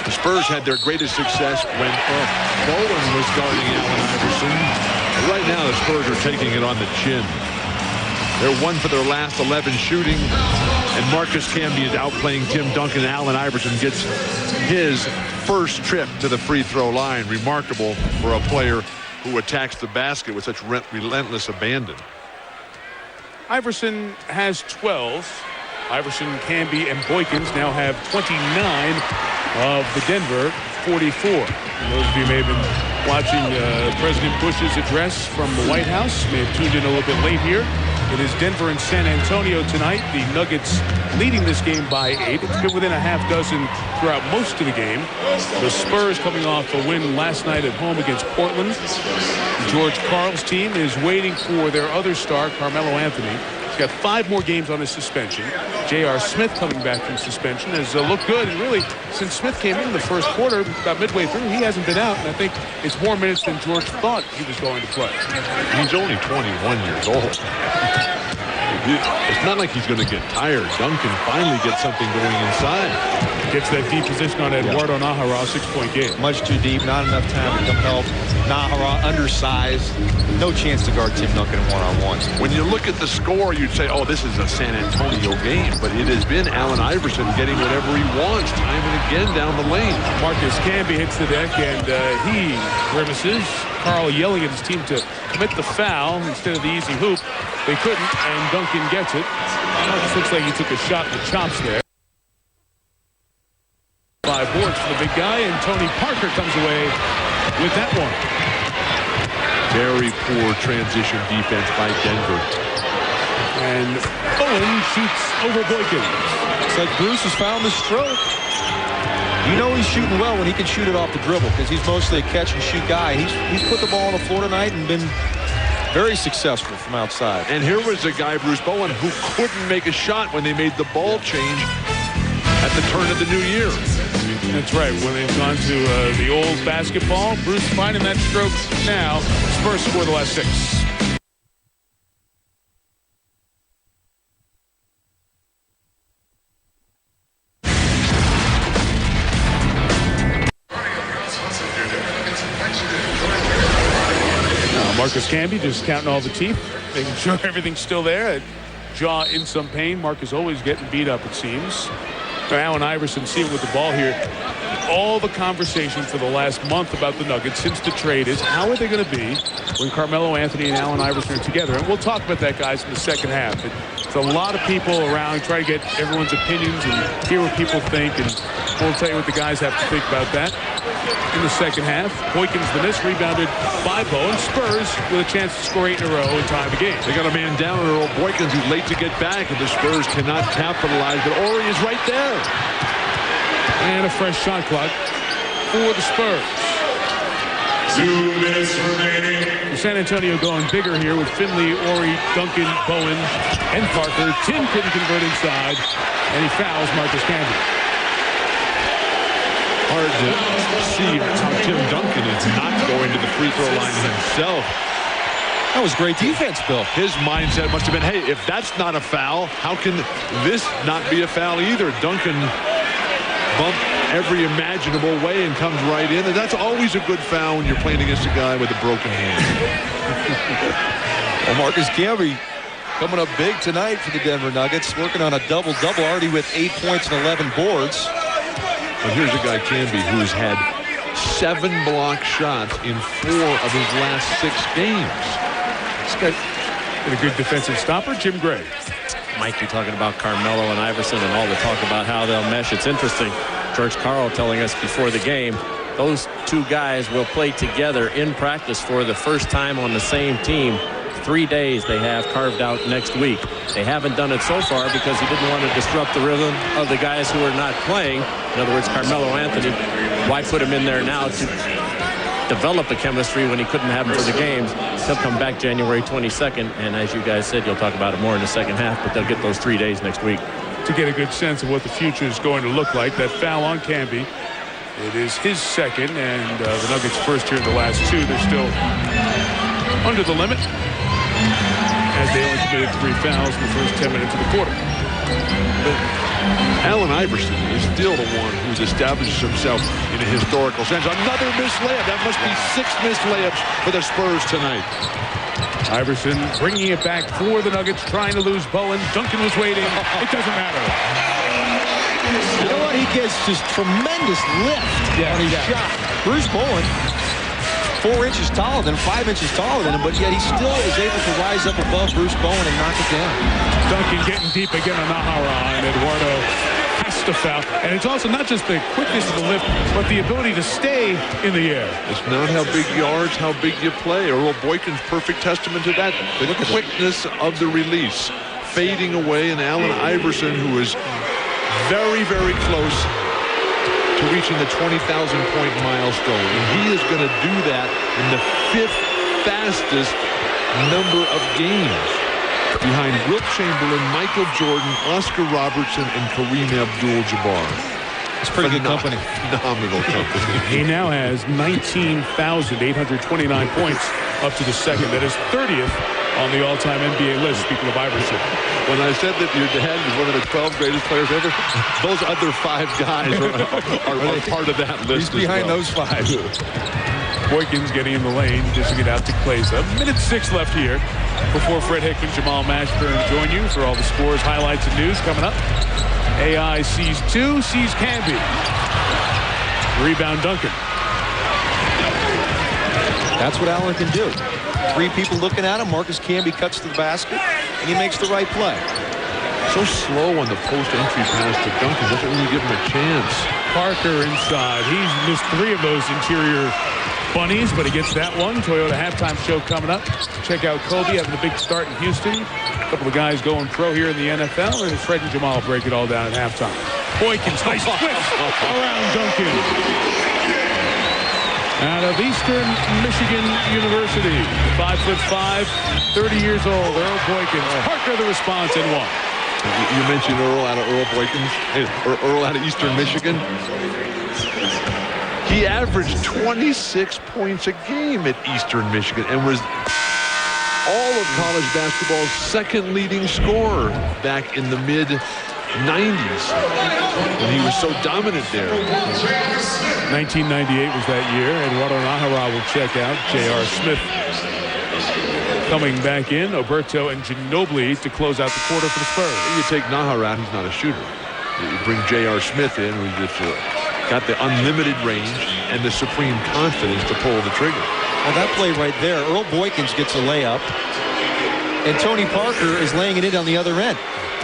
The Spurs had their greatest success when Bowen was guarding Allen Iverson. Right now, the Spurs are taking it on the chin. They're 1 for their last 11 shooting, and Marcus Camby is outplaying Tim Duncan. Allen Iverson gets his first trip to the free throw line. Remarkable for a player who attacks the basket with such relentless abandon. Iverson has 12. Iverson, Camby, and Boykins now have 29 of the Denver 44. And those of you may have been watching President Bush's address from the White House, may have tuned in a little bit late here. It is Denver and San Antonio tonight. The Nuggets leading this game by 8. It's been within a half dozen throughout most of the game. The Spurs coming off a win last night at home against Portland. George Karl's team is waiting for their other star, Carmelo Anthony. He's got 5 more games on his suspension. J.R. Smith coming back from suspension has looked good. And really, since Smith came in the first quarter, about midway through, he hasn't been out. And I think it's more minutes than George thought he was going to play. He's only 21 years old. It's not like he's going to get tired. Duncan finally gets something going inside. Gets that deep position on Eduardo Najera, 6-point game. Much too deep, not enough time to come help. Najera, undersized. No chance to guard Tim Duncan in one-on-one. When you look at the score, you'd say, oh, this is a San Antonio game. But it has been Allen Iverson getting whatever he wants time and again down the lane. Marcus Camby hits the deck, and he grimaces. Carl yelling at his team to commit the foul instead of the easy hoop. They couldn't, and Duncan gets it. Marcus looks like he took a shot in the chops there. 5 boards for the big guy, and Tony Parker comes away with that one. Very poor transition defense by Denver. And Owen shoots over Boykin. It's like Bruce has found the stroke. You know he's shooting well when he can shoot it off the dribble because he's mostly a catch-and-shoot guy. He's put the ball on the floor tonight and been very successful from outside. And here was a guy, Bruce Bowen, who couldn't make a shot when they made the ball change at the turn of the new year. That's right. When they've gone to the old basketball, Bruce finding that stroke now. Spurs score the last 6. Marcus Camby just counting all the teeth, making sure everything's still there. Jaw in some pain. Marcus always getting beat up, it seems. Allen Iverson seeing with the ball here. All the conversation for the last month about the Nuggets since the trade is how are they going to be when Carmelo Anthony and Allen Iverson are together? And we'll talk about that, guys, in the second half. It's a lot of people around, try to get everyone's opinions and hear what people think. And we'll tell you what the guys have to think about that in the second half. Boykins the miss, rebounded by Bowen. Spurs with a chance to score 8 in a row and tie the game. They got a man down, Earl Boykins, who's late to get back, and the Spurs cannot capitalize. But Ori is right there. And a fresh shot clock for the Spurs. 2 minutes remaining. San Antonio going bigger here with Finley, Ori, Duncan, Bowen, and Parker. Tim couldn't convert inside, and he fouls Marcus Camby. Hard to see how Tim Duncan is not going to the free throw line himself. That was great defense, Bill. His mindset must have been, hey, if that's not a foul, how can this not be a foul either? Duncan bumped every imaginable way and comes right in. And that's always a good foul when you're playing against a guy with a broken hand. Well, Marcus Camby coming up big tonight for the Denver Nuggets, working on a double-double, already with 8 points and 11 boards. But here's a guy, Camby, who's had 7 block shots in 4 of his last 6 games. He's got a good defensive stopper, Jim Gray. Mike, you're talking about Carmelo and Iverson and all the talk about how they'll mesh. It's interesting. George Karl telling us before the game, those 2 guys will play together in practice for the first time on the same team. 3 days they have carved out next week. They haven't done it so far because he didn't want to disrupt the rhythm of the guys who are not playing. In other words, Carmelo Anthony. Why put him in there now to develop the chemistry when he couldn't have him for the games? He'll come back January 22nd, and as you guys said, you'll talk about it more in the second half, but they'll get those 3 days next week. To get a good sense of what the future is going to look like, that foul on Camby, it is his second, and the Nuggets first here in the last 2. They're still under the limit, as they only committed 3 fouls in the first 10 minutes of the quarter. But Allen Iverson is still the one who's established himself in a historical sense. Another missed layup. That must be 6 missed layups for the Spurs tonight. Iverson bringing it back for the Nuggets, trying to lose Bowen. Duncan was waiting. It doesn't matter. You know what? He gets just tremendous lift on his shot. Bruce Bowen, 4 inches taller than him, 5 inches taller than him, but yet he still is able to rise up above Bruce Bowen and knock it down. Duncan getting deep again on Najera, and Eduardo has to foul. And it's also not just the quickness of the lift, but the ability to stay in the air. It's not how big you are, it's how big you play. Earl Boykin's perfect testament to that. The quickness of the release, fading away, and Allen Iverson, who is very, very close to reaching the 20,000-point milestone. And he is going to do that in the 5th fastest number of games, behind Wilt Chamberlain, Michael Jordan, Oscar Robertson, and Kareem Abdul-Jabbar. It's pretty good company. Phenomenal company. He now has 19,829 points up to the second. That is 30th on the all-time NBA list, speaking of Iverson. When I said that your dad was one of the 12 greatest players ever, those other 5 guys are part of that list. He's behind those 5. Boykins getting in the lane, dishing it out to Klesa. 1:06 left here before Fred Hickman, Jamal Mashburn join you for all the scores, highlights, and news coming up. AI sees 2, sees Canby. Rebound Duncan. That's what Allen can do. 3 people looking at him. Marcus Camby cuts to the basket, and he makes the right play. So slow on the post-entry pass to Duncan. Doesn't really give him a chance. Parker inside. He's missed 3 of those interior bunnies, but he gets that one. Toyota halftime show coming up. Check out Kobe having a big start in Houston. A couple of guys going pro here in the NFL, and Fred and Jamal break it all down at halftime. Boykins, nice twist around Duncan. Out of Eastern Michigan University, 5'5", 30 years old, Earl Boykins. Parker the response in 1. You mentioned Earl out of Earl Boykins, or Earl out of Eastern Michigan. He averaged 26 points a game at Eastern Michigan and was all of college basketball's second leading scorer back in the mid-90s when he was so dominant there. 1998 was that year. Eduardo Nahara will check out. J.R. Smith coming back in. Oberto and Ginobili to close out the quarter for the Spurs. You take Nahara out, he's not a shooter. You bring J.R. Smith in, who just got the unlimited range and the supreme confidence to pull the trigger. Now that play right there, Earl Boykins gets a layup, and Tony Parker is laying it in on the other end.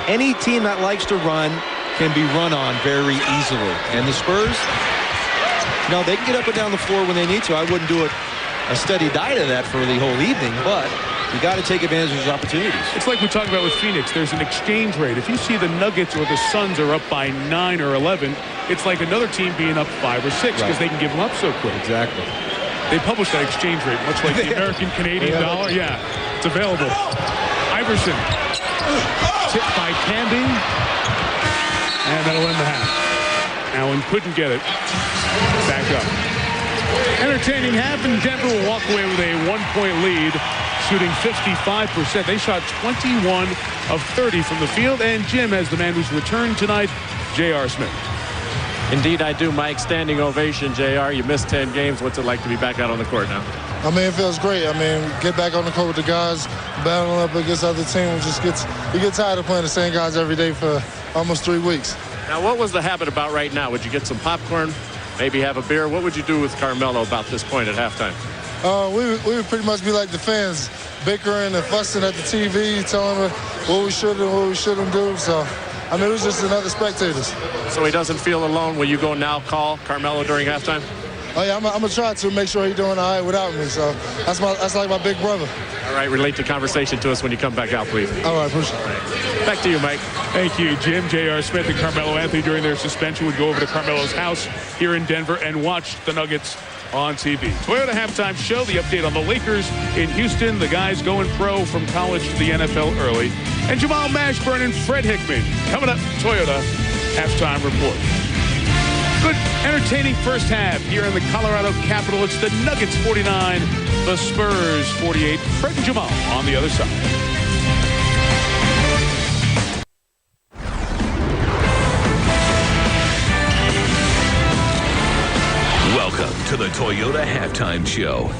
Any team that likes to run can be run on very easily. And the Spurs, no, they can get up and down the floor when they need to. I wouldn't do a steady diet of that for the whole evening, but you got to take advantage of those opportunities. It's like we talked about with Phoenix. There's an exchange rate. If you see the Nuggets or the Suns are up by 9 or 11, it's like another team being up 5 or 6 because they can give them up so quick. Exactly. They publish that exchange rate, much like the American Canadian dollar. Yeah, it's available. Iverson. Tipped by Canby. And that'll end the half. Allen couldn't get it. Back up. Entertaining half, and Denver will walk away with a 1-point lead, shooting 55%. They shot 21 of 30 from the field. And Jim has the man who's returned tonight, J.R. Smith. Indeed, I do, Mike. Standing ovation, JR. You missed 10 games. What's it like to be back out on the court now? I mean, it feels great. I mean, get back on the court with the guys, battling up against other teams. You get tired of playing the same guys every day for almost 3 weeks. Now, what was the habit about right now? Would you get some popcorn, maybe have a beer? What would you do with Carmelo about this point at halftime? We would pretty much be like the fans, bickering and fussing at the TV, telling them what we should and what we shouldn't do. So, I mean, it was just another spectators. So he doesn't feel alone. Will you go now call Carmelo during halftime? Oh, yeah, I'm going to try to make sure he's doing all right without me. So that's like my big brother. All right, relate the conversation to us when you come back out, please. All right, appreciate it. Back to you, Mike. Thank you, Jim. J.R. Smith and Carmelo Anthony during their suspension would go over to Carmelo's house here in Denver and watch the Nuggets on TV. Toyota halftime show, the update on the Lakers in Houston, the guys going pro from college to the NFL early, and Jamal Mashburn and Fred Hickman coming up. Toyota halftime report. Good, entertaining first half here in the Colorado Capital. It's the Nuggets 49, the Spurs 48. Fred and Jamal on the other side. Welcome to the Toyota Halftime Show.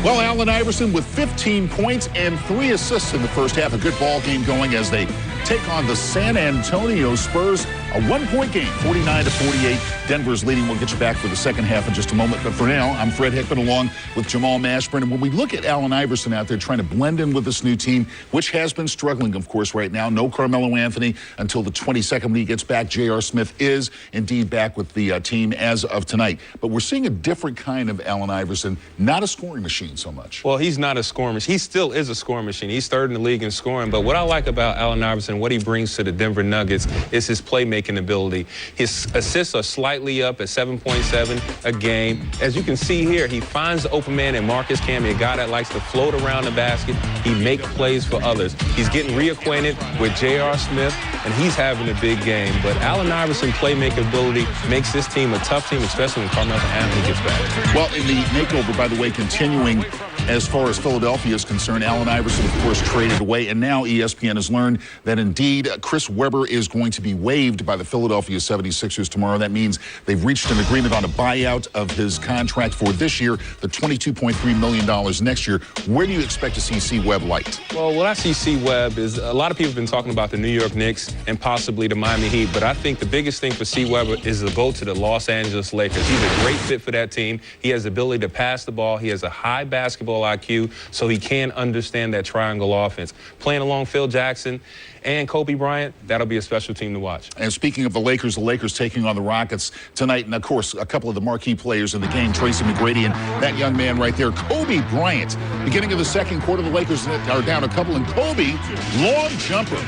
Well, Allen Iverson with 15 points and 3 assists in the first half. A good ball game going as they take on the San Antonio Spurs. A 1-point game, 49-48. Denver's leading. We'll get you back for the second half in just a moment. But for now, I'm Fred Hickman along with Jamal Mashburn. And when we look at Allen Iverson out there trying to blend in with this new team, which has been struggling, of course, right now. No Carmelo Anthony until the 22nd when he gets back. J.R. Smith is indeed back with the team as of tonight. But we're seeing a different kind of Allen Iverson, not a scoring machine so much. Well, he's not a scoring machine. He still is a scoring machine. He's third in the league in scoring. But what I like about Allen Iverson, what he brings to the Denver Nuggets, is his playmaking ability. His assists are slightly up at 7.7 a game. As you can see here, he finds the open man in Marcus Camby, a guy that likes to float around the basket. He makes plays for others. He's getting reacquainted with J.R. Smith, and he's having a big game. But Allen Iverson's playmaking ability makes this team a tough team, especially when Carmelo Anthony gets back. Well, in the makeover, by the way, continuing As far as Philadelphia is concerned, Allen Iverson, of course, traded away. And now ESPN has learned that indeed Chris Webber is going to be waived by the Philadelphia 76ers tomorrow. That means they've reached an agreement on a buyout of his contract for this year, the $22.3 million next year. Where do you expect to see C-Webb light? Well, what I see C-Webb is a lot of people have been talking about the New York Knicks and possibly the Miami Heat, but I think the biggest thing for C-Webb is to go to the Los Angeles Lakers. He's a great fit for that team. He has the ability to pass the ball. He has a high basketball IQ, so he can understand that triangle offense. Playing along Phil Jackson and Kobe Bryant, that'll be a special team to watch. And speaking of the Lakers taking on the Rockets tonight, and of course, a couple of the marquee players in the game, Tracy McGrady and that young man right there, Kobe Bryant. Beginning of the second quarter, the Lakers are down a couple, and Kobe, long jumper,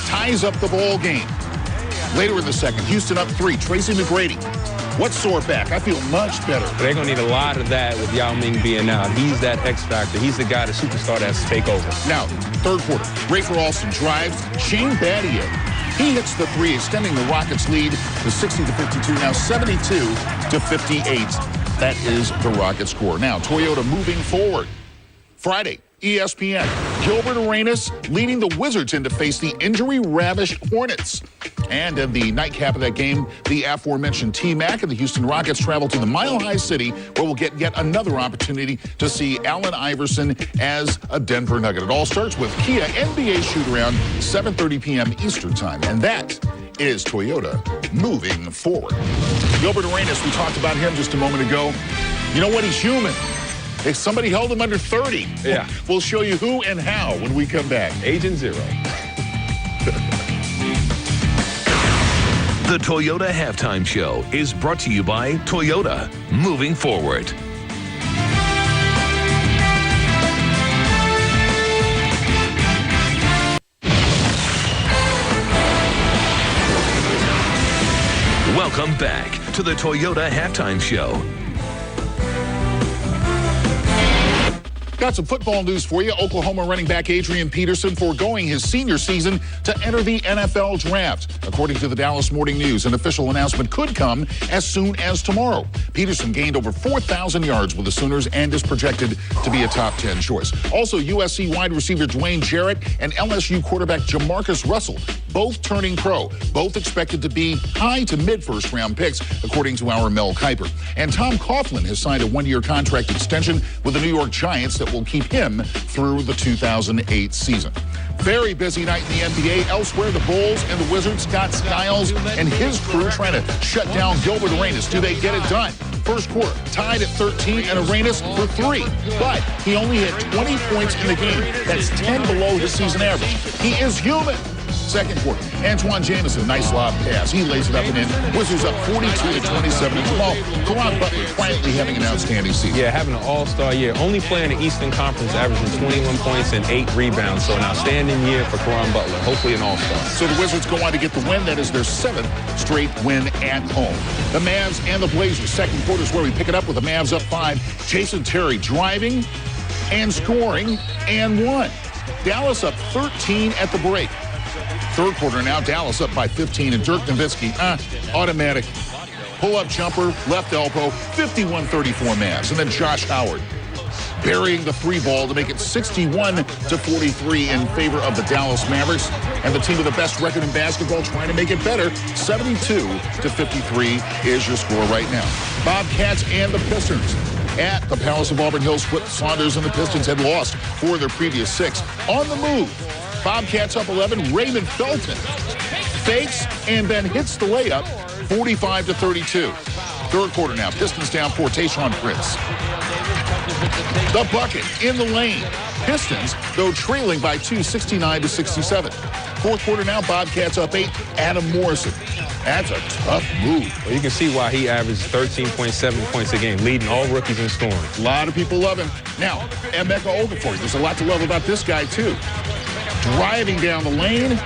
ties up the ball game. Later in the second, Houston up 3, Tracy McGrady. What's sore back? I feel much better. They're going to need a lot of that with Yao Ming being out. He's that X factor. He's the guy, the superstar that has to take over. Now, third quarter, Rafer Alston drives. Shane Battier, he hits the 3, extending the Rockets' lead to 60-52. Now 72-58. That is the Rockets' score. Now, Toyota moving forward. Friday, ESPN. Gilbert Arenas leading the Wizards in to face the injury-ravished Hornets. And in the nightcap of that game, the aforementioned T-Mac and the Houston Rockets travel to the Mile High City, where we'll get yet another opportunity to see Allen Iverson as a Denver Nugget. It all starts with Kia NBA shoot-around, 7:30 p.m. Eastern Time. And that is Toyota moving forward. Gilbert Arenas, we talked about him just a moment ago. You know what? He's human. If somebody held him under 30, yeah, we'll show you who and how when we come back. Agent Zero. The Toyota Halftime Show is brought to you by Toyota, moving forward. Welcome back to the Toyota Halftime Show. Got some football news for you. Oklahoma running back Adrian Peterson foregoing his senior season to enter the NFL draft. According to the Dallas Morning News, an official announcement could come as soon as tomorrow. Peterson gained over 4,000 yards with the Sooners and is projected to be a top 10 choice. Also, USC wide receiver Dwayne Jarrett and LSU quarterback Jamarcus Russell, both turning pro, both expected to be high to mid-first round picks, according to our Mel Kiper. And Tom Coughlin has signed a one-year contract extension with the New York Giants that will keep him through the 2008 season. Very busy night in the NBA. Elsewhere, the Bulls and the Wizards, Scott Skiles and his crew trying to shut down Gilbert Arenas. Do they get it done? First quarter, tied at 13, and Arenas for 3. But he only had 20 points in the game. That's 10 below his season average. He is human. Second quarter, Antoine Jamison, nice lob pass. He lays it up and in. Wizards up 42-27. And Caron Butler quietly having an outstanding season. Yeah, having an all-star year. Only playing the Eastern Conference, averaging 21 points and 8 rebounds. So an outstanding year for Caron Butler. Hopefully an all-star. So the Wizards go on to get the win. That is their 7th straight win at home. The Mavs and the Blazers. Second quarter is where we pick it up with the Mavs up 5. Jason Terry driving and scoring and 1. Dallas up 13 at the break. Third quarter now, Dallas up by 15, and Dirk Nowitzki, automatic pull-up jumper, left elbow, 51-34 Mavs. And then Josh Howard burying the 3 ball to make it 61-43 in favor of the Dallas Mavericks. And the team with the best record in basketball trying to make it better, 72-53 is your score right now. Bobcats and the Pistons. At the Palace of Auburn Hills, Flip Saunders and the Pistons had lost 4 of their previous 6. On the move, Bobcats up 11. Raymond Felton fakes and then hits the layup, 45-32. Third quarter now. Pistons down 4. Tayshaun Prince. The bucket in the lane. Pistons, though, trailing by 2, 69-67. Fourth quarter now. Bobcats up 8. Adam Morrison. That's a tough move. Well, you can see why he averages 13.7 points a game, leading all rookies in scoring. A lot of people love him. Now, Emeka Okafor. There's a lot to love about this guy, too. Driving down the lane,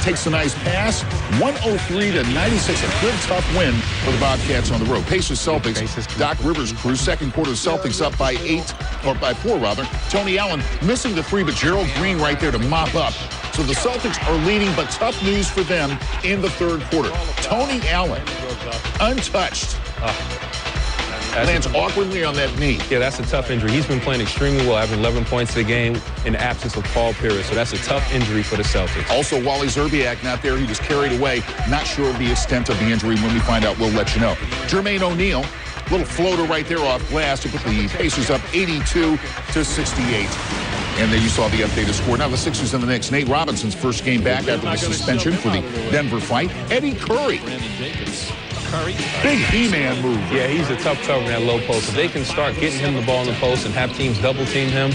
takes a nice pass, 103-96, a good tough win for the Bobcats on the road. Pacers Celtics, Doc Rivers' crew, second quarter Celtics up by 4 rather. Tony Allen missing the 3, but Gerald Green right there to mop up. So the Celtics are leading, but tough news for them in the third quarter. Tony Allen, untouched. lands awkwardly on that knee. Yeah, that's a tough injury. He's been playing extremely well, averaging 11 points a game in the absence of Paul Pierce. So that's a tough injury for the Celtics. Also, Wally Szczerbiak not there. He was carried away. Not sure of the extent of the injury. When we find out, we'll let you know. Jermaine O'Neal, little floater right there off glass to put the Pacers up 82-68. And then you saw the updated score. Now the Sixers and the Knicks. Nate Robinson's first game back after the suspension for the Denver fight. Eddie Curry. Big He-Man move. Yeah, he's a tough cover in that low post. If they can start getting him the ball in the post and have teams double team him,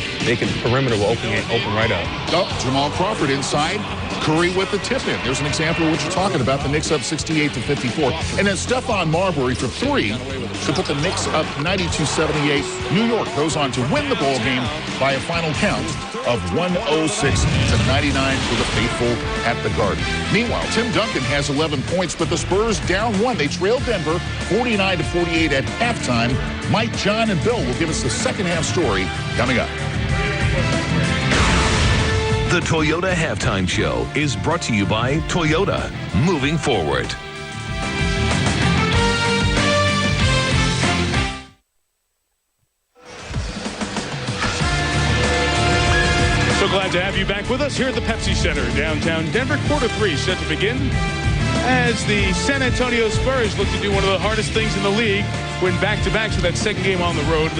perimeter will open right up. Oh, Jamal Crawford inside. Curry with the tip-in. There's an example of what you're talking about. The Knicks up 68-54. And then Stephon Marbury for three to put the Knicks up 92-78. New York goes on to win the ball game by a final count of 106-99 for the faithful at the Garden. Meanwhile, Tim Duncan has 11 points, but the Spurs down one. They trail Denver 49-48 at halftime. Mike, John, and Bill will give us the second half story coming up. The Toyota Halftime Show is brought to you by Toyota. Moving forward. So glad to have you back with us here at the Pepsi Center, downtown Denver. Quarter 3 set to begin as the San Antonio Spurs look to do one of the hardest things in the league, win back-to-backs with that second game on the road,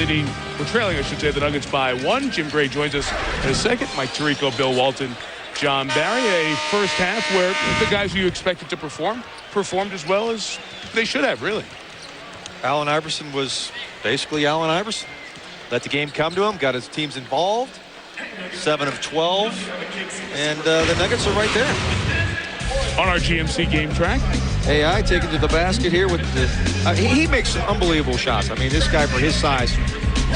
trailing, I should say, the Nuggets by 1. Jim Gray joins us in a second. Mike Tirico, Bill Walton, John Barry. A first half where the guys who you expected to performed as well as they should have, really. Allen Iverson was basically Allen Iverson. Let the game come to him, got his teams involved. 7 of 12. And the Nuggets are right there. On our GMC game track. AI taken to the basket here with the... he makes some unbelievable shots. I mean, this guy, for his size...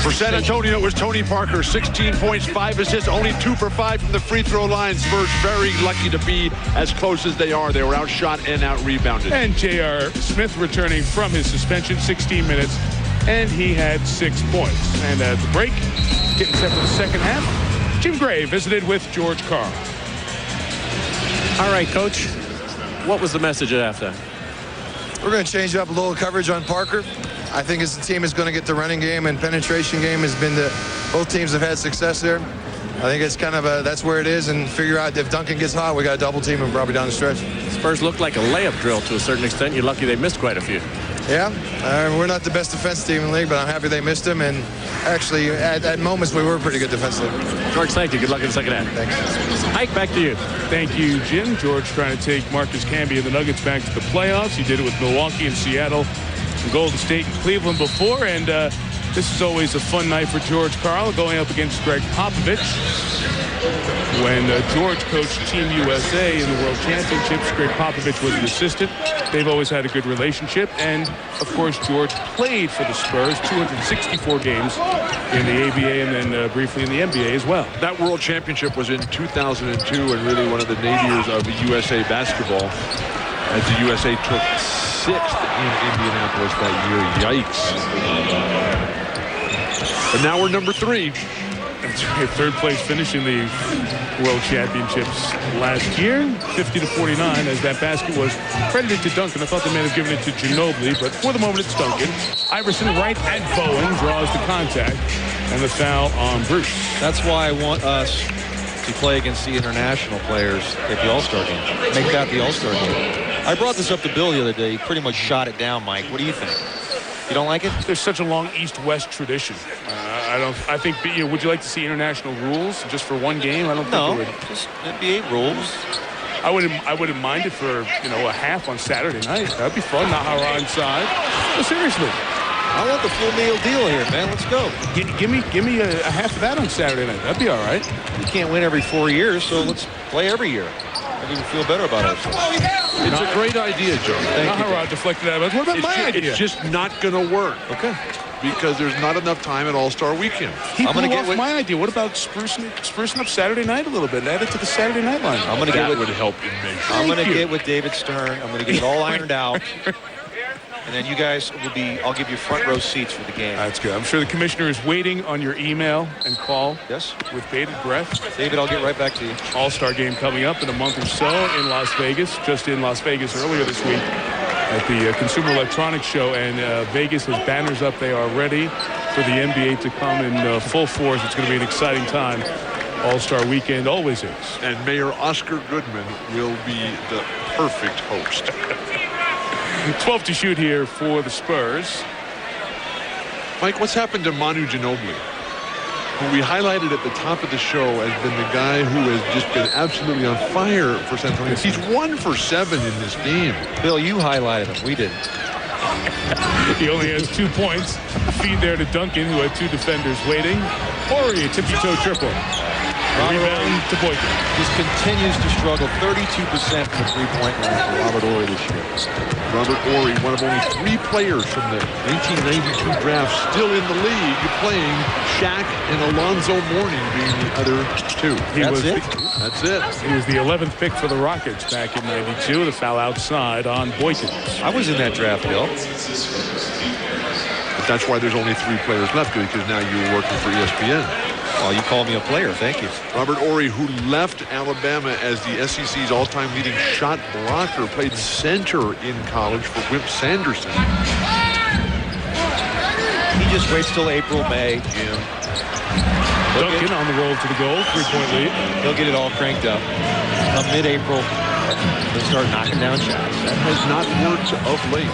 For San Antonio, it was Tony Parker, 16 points, 5 assists, only 2 for 5 from the free throw line. Spurs very lucky to be as close as they are. They were outshot and out-rebounded. And J.R. Smith returning from his suspension, 16 minutes, and he had 6 points. And at the break, getting set for the second half, Jim Gray visited with George Karl. All right, Coach, what was the message at halftime? We're going to change up a little coverage on Parker. I think as the team is going to get the running game and penetration game has been both teams have had success there. I think it's kind of that's where it is, and figure out if Duncan gets hot, we got a double team and probably down the stretch. Spurs looked like a layup drill to a certain extent. You're lucky they missed quite a few. Yeah, we're not the best defense team in the league, but I'm happy they missed them. And actually, at moments, we were pretty good defensively. George, thank you. Good luck in the second half. Thanks. Mike, back to you. Thank you, Jim. George trying to take Marcus Camby and the Nuggets back to the playoffs. He did it with Milwaukee and Seattle, and Golden State and Cleveland before. And this is always a fun night for George Karl going up against Greg Popovich. When George coached Team USA in the World Championships, Greg Popovich was an assistant. They've always had a good relationship. And, of course, George played for the Spurs 264 games in the ABA and then briefly in the NBA as well. That World Championship was in 2002 and really one of the nadirs of USA basketball as the USA took 6th in Indianapolis that year. Yikes. But now we're number 3. That's right, third place finish in the World Championships last year, 50-49, as that basket was credited to Duncan. I thought they may have given it to Ginobili, but for the moment it's Duncan. Iverson right at Bowen draws the contact and the foul on Bruce. That's why I want us to play against the international players at the All-Star game. Make that the All-Star game. I brought this up to Bill the other day. He pretty much shot it down, Mike. What do you think? You don't like it? There's such a long East-West tradition. I think, would you like to see international rules just for one game? I don't think it would. Just NBA rules. I wouldn't mind it for, a half on Saturday night. That'd be fun. Nahara inside. No, seriously. I want the full meal deal here, man. Let's go. Give me a half of that on Saturday night. That'd be all right. We can't win every 4 years, so let's play every year. I even feel better about ourselves. It's a great idea, Joe. Nahara deflected out of it. What about my idea? It's just not going to work. Okay. Because there's not enough time at All-Star Weekend. I'm going to get my idea. What about sprucing up Saturday night a little bit? Add it to the Saturday night line. That would help in measure. I'm going to get with David Stern. I'm going to get it all ironed out. And then you guys I'll give you front row seats for the game. That's good. I'm sure the commissioner is waiting on your email and call. Yes. With bated breath. David, I'll get right back to you. All-Star game coming up in a month or so in Las Vegas. Just in Las Vegas earlier this week. at the Consumer Electronics Show, and Vegas has banners up. They are ready for the NBA to come in full force. It's going to be an exciting time. All-Star Weekend always is. And Mayor Oscar Goodman will be the perfect host. 12 to shoot here for the Spurs. Mike, what's happened to Manu Ginobili, who we highlighted at the top of the show as been the guy who has just been absolutely on fire for San Antonio? He's 1 for 7 in this game. Bill, you highlighted him. We didn't. He only has 2 points. Feed there to Duncan, who had 2 defenders waiting. Horry, a tippy-toe triple. Rebound to Boykin. Just continues to struggle. 32% from the three-point line for Robert Horry this year. Robert Horry, one of only 3 players from the 1992 draft still in the league, playing Shaq and Alonzo Mourning being the other 2. That's it. He was the 11th pick for the Rockets back in '92. The foul outside on Boykin. I was in that draft, Bill. But that's why there's only 3 players left, because now you're working for ESPN. Oh, you called me a player. Thank you. Robert Horry, who left Alabama as the SEC's all-time leading shot blocker, played center in college for Wimp Sanderson. He just waits till April, May, June. Duncan on the roll to the goal. 3-point lead. He'll get it all cranked up. Mid-April, they'll start knocking down shots. That has not worked of late.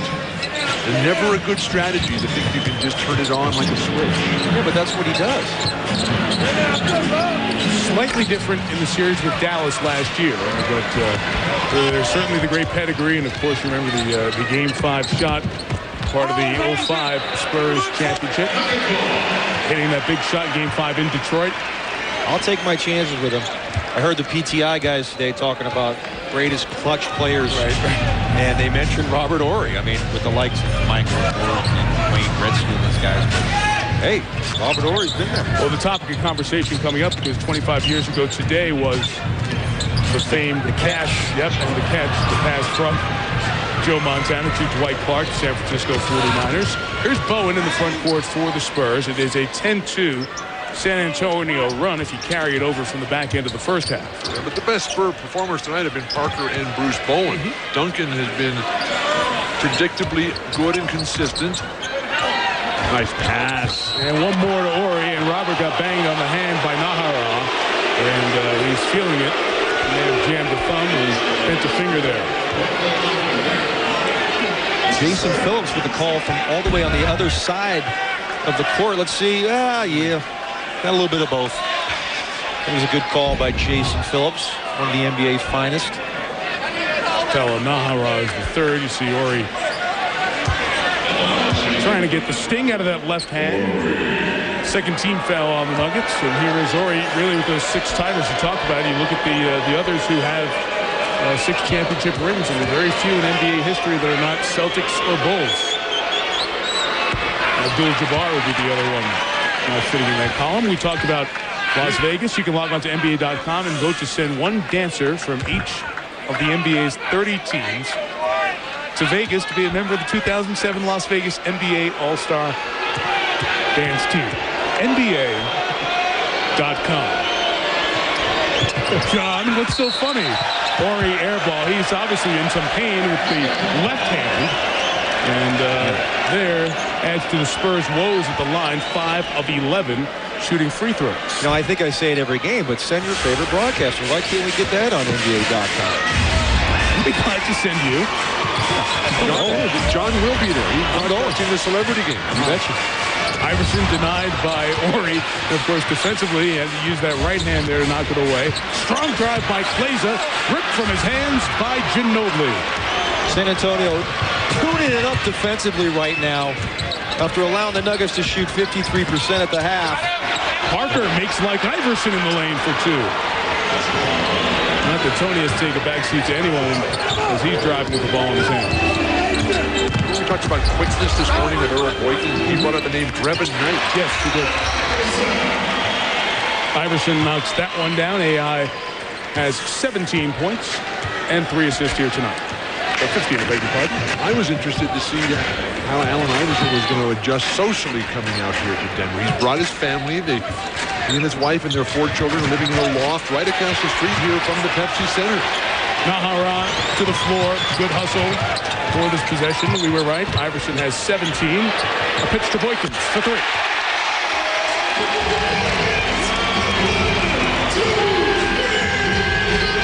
And never a good strategy to think you can just turn it on like a switch. Yeah, but that's what he does. Slightly different in the series with Dallas last year, but there's certainly the great pedigree, and of course, remember the Game 5 shot, part of the 05 Spurs championship, hitting that big shot in Game 5 in Detroit. I'll take my chances with him. I heard the PTI guys today talking about greatest clutch players, and they mentioned Robert Horry. I mean, with the likes of Michael and Wayne Gretzky and those guys. Hey, Robert Horry's been there. Well, the topic of conversation coming up, because 25 years ago today was the famed catch, and the pass from Joe Montana to Dwight Clark, San Francisco 49ers. Here's Bowen in the front court for the Spurs. It is a 10-2 San Antonio run if you carry it over from the back end of the first half. Yeah, but the best Spur performers tonight have been Parker and Bruce Bowen. Duncan has been predictably good and consistent. Nice pass. And one more to Horry, and Robert got banged on the hand by Nahara. And he's feeling it. He may have jammed a thumb and bent a finger there. Jason Phillips with the call from all the way on the other side of the court. Let's see. Got a little bit of both. It was a good call by Jason Phillips, one of the NBA's finest. Pella Nahara is the third. You see Horry trying to get the sting out of that left hand. Second team foul on the Nuggets. And here is Horry really with those 6 titles you talked about. You look at the others who have 6 championship rings, and there are very few in NBA history that are not Celtics or Bulls. Abdul-Jabbar would be the other one fitting in that column. We talked about Las Vegas. You can log on to NBA.com and vote to send one dancer from each of the NBA's 30 teams to Vegas to be a member of the 2007 Las Vegas NBA All-Star Dance Team. NBA.com. John, what's so funny? Horry airball. He's obviously in some pain with the left hand. And there adds to the Spurs' woes at the line, 5 of 11 shooting free throws. You know, I think I say it every game, but send your favorite broadcaster. Why can't we get that on NBA.com? I'd be glad to send you. John will be there. He's watching the celebrity game. You betcha. Iverson denied by Horry. Of course, defensively, he had to use that right hand there to knock it away. Strong drive by Kleza. Ripped from his hands by Ginobili. San Antonio tuning it up defensively right now after allowing the Nuggets to shoot 53% at the half. Parker makes like Iverson in the lane for 2. Not that Tony has taken a backseat to anyone as he's driving with the ball in his hand. We talked about quickness this morning with Earl Boykin. He brought up the name Brevin Knight. Yes, he did. Iverson knocks that one down. AI has 17 points and 3 assists here tonight. 15, I beg your pardon. I was interested to see how Allen Iverson was going to adjust socially coming out here to Denver. He's brought his family. He and his wife and their 4 children are living in a loft right across the street here from the Pepsi Center. Nahara to the floor. Good hustle for this possession. We were right. Iverson has 17. A pitch to Boykins for 3.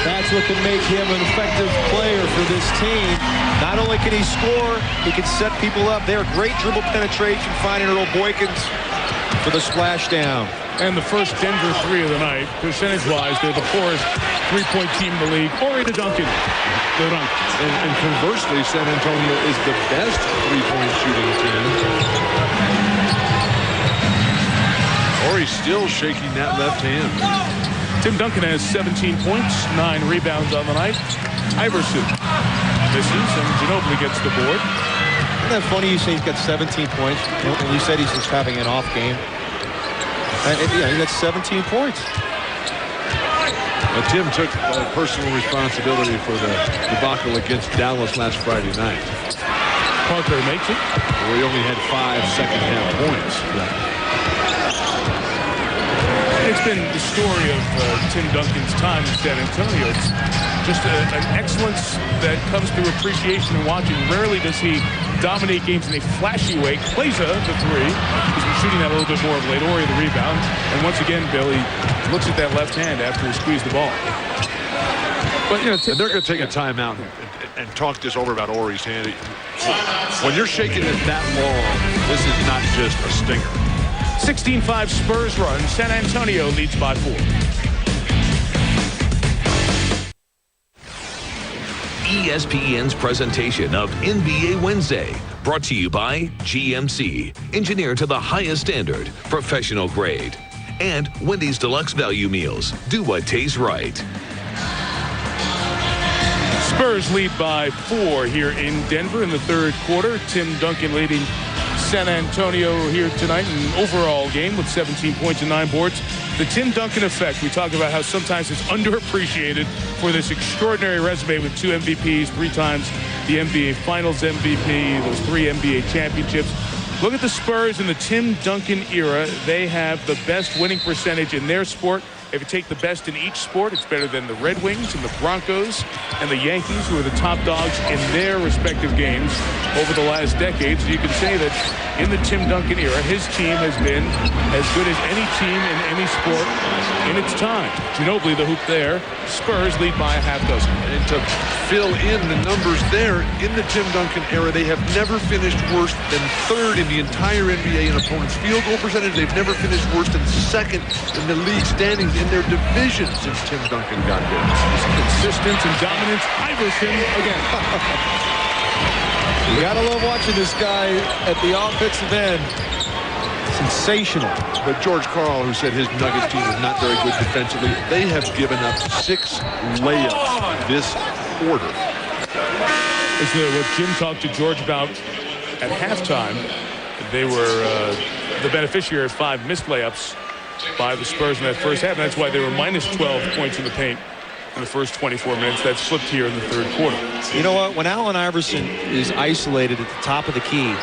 That's what can make him an effective player for this team. Not only can he score, he can set people up. They're great dribble penetration, finding Earl Boykins for the splashdown. And the first Denver 3 of the night. Percentage-wise, they're the poorest three-point team in the league. Ori to Duncan. The dunk. And conversely, San Antonio is the best three-point shooting team. Ori's still shaking that left hand. Tim Duncan has 17 points, 9 rebounds on the night. Iverson misses, and Ginobili gets the board. Isn't that funny you say he's got 17 points? And you said he's just having an off game. Yeah, he got 17 points. Well, Tim took personal responsibility for the debacle against Dallas last Friday night. Parker makes it. Where he only had 5 second-half points. It's been the story of Tim Duncan's time in San Antonio. It's just an excellence that comes through appreciation and watching. Rarely does he dominate games in a flashy way. Kleza, the 3. He's been shooting that a little bit more of late. Ori, the rebound. And once again, Billy looks at that left hand after he squeezed the ball. But, you know, they're going to take a timeout and talk this over about Ori's hand. When you're shaking it that long, this is not just a stinger. 16-5 Spurs run. San Antonio leads by 4. ESPN's presentation of NBA Wednesday, brought to you by GMC, engineered to the highest standard, professional grade. And Wendy's Deluxe Value Meals, do what tastes right. Spurs lead by 4 here in Denver in the third quarter. Tim Duncan leading San Antonio here tonight in an overall game with 17 points and 9 boards. The Tim Duncan effect, we talk about how sometimes it's underappreciated for this extraordinary resume with 2 MVPs, 3 times the NBA Finals MVP, those 3 NBA championships. Look at the Spurs in the Tim Duncan era. They have the best winning percentage in their sport. If you take the best in each sport, it's better than the Red Wings and the Broncos and the Yankees, who are the top dogs in their respective games over the last decade. So you can say that in the Tim Duncan era, his team has been as good as any team in any sport in its time. Ginobili, the hoop there. Spurs lead by a half dozen. And to fill in the numbers there, in the Tim Duncan era, they have never finished worse than 3rd in the entire NBA in opponents' field goal percentage. They've never finished worse than 2nd in the league standings in their division since Tim Duncan got there. Consistent and dominant. Iverson again. You gotta love watching this guy at the offensive end. Sensational. But George Karl, who said his Nuggets team is not very good defensively, they have given up 6 layups this quarter. It's what Jim talked to George about at halftime. They were the beneficiary of 5 missed layups by the Spurs in that first half. And that's why they were minus 12 points in the paint in the first 24 minutes. That's flipped here in the third quarter. You know what? When Allen Iverson is isolated at the top of the key,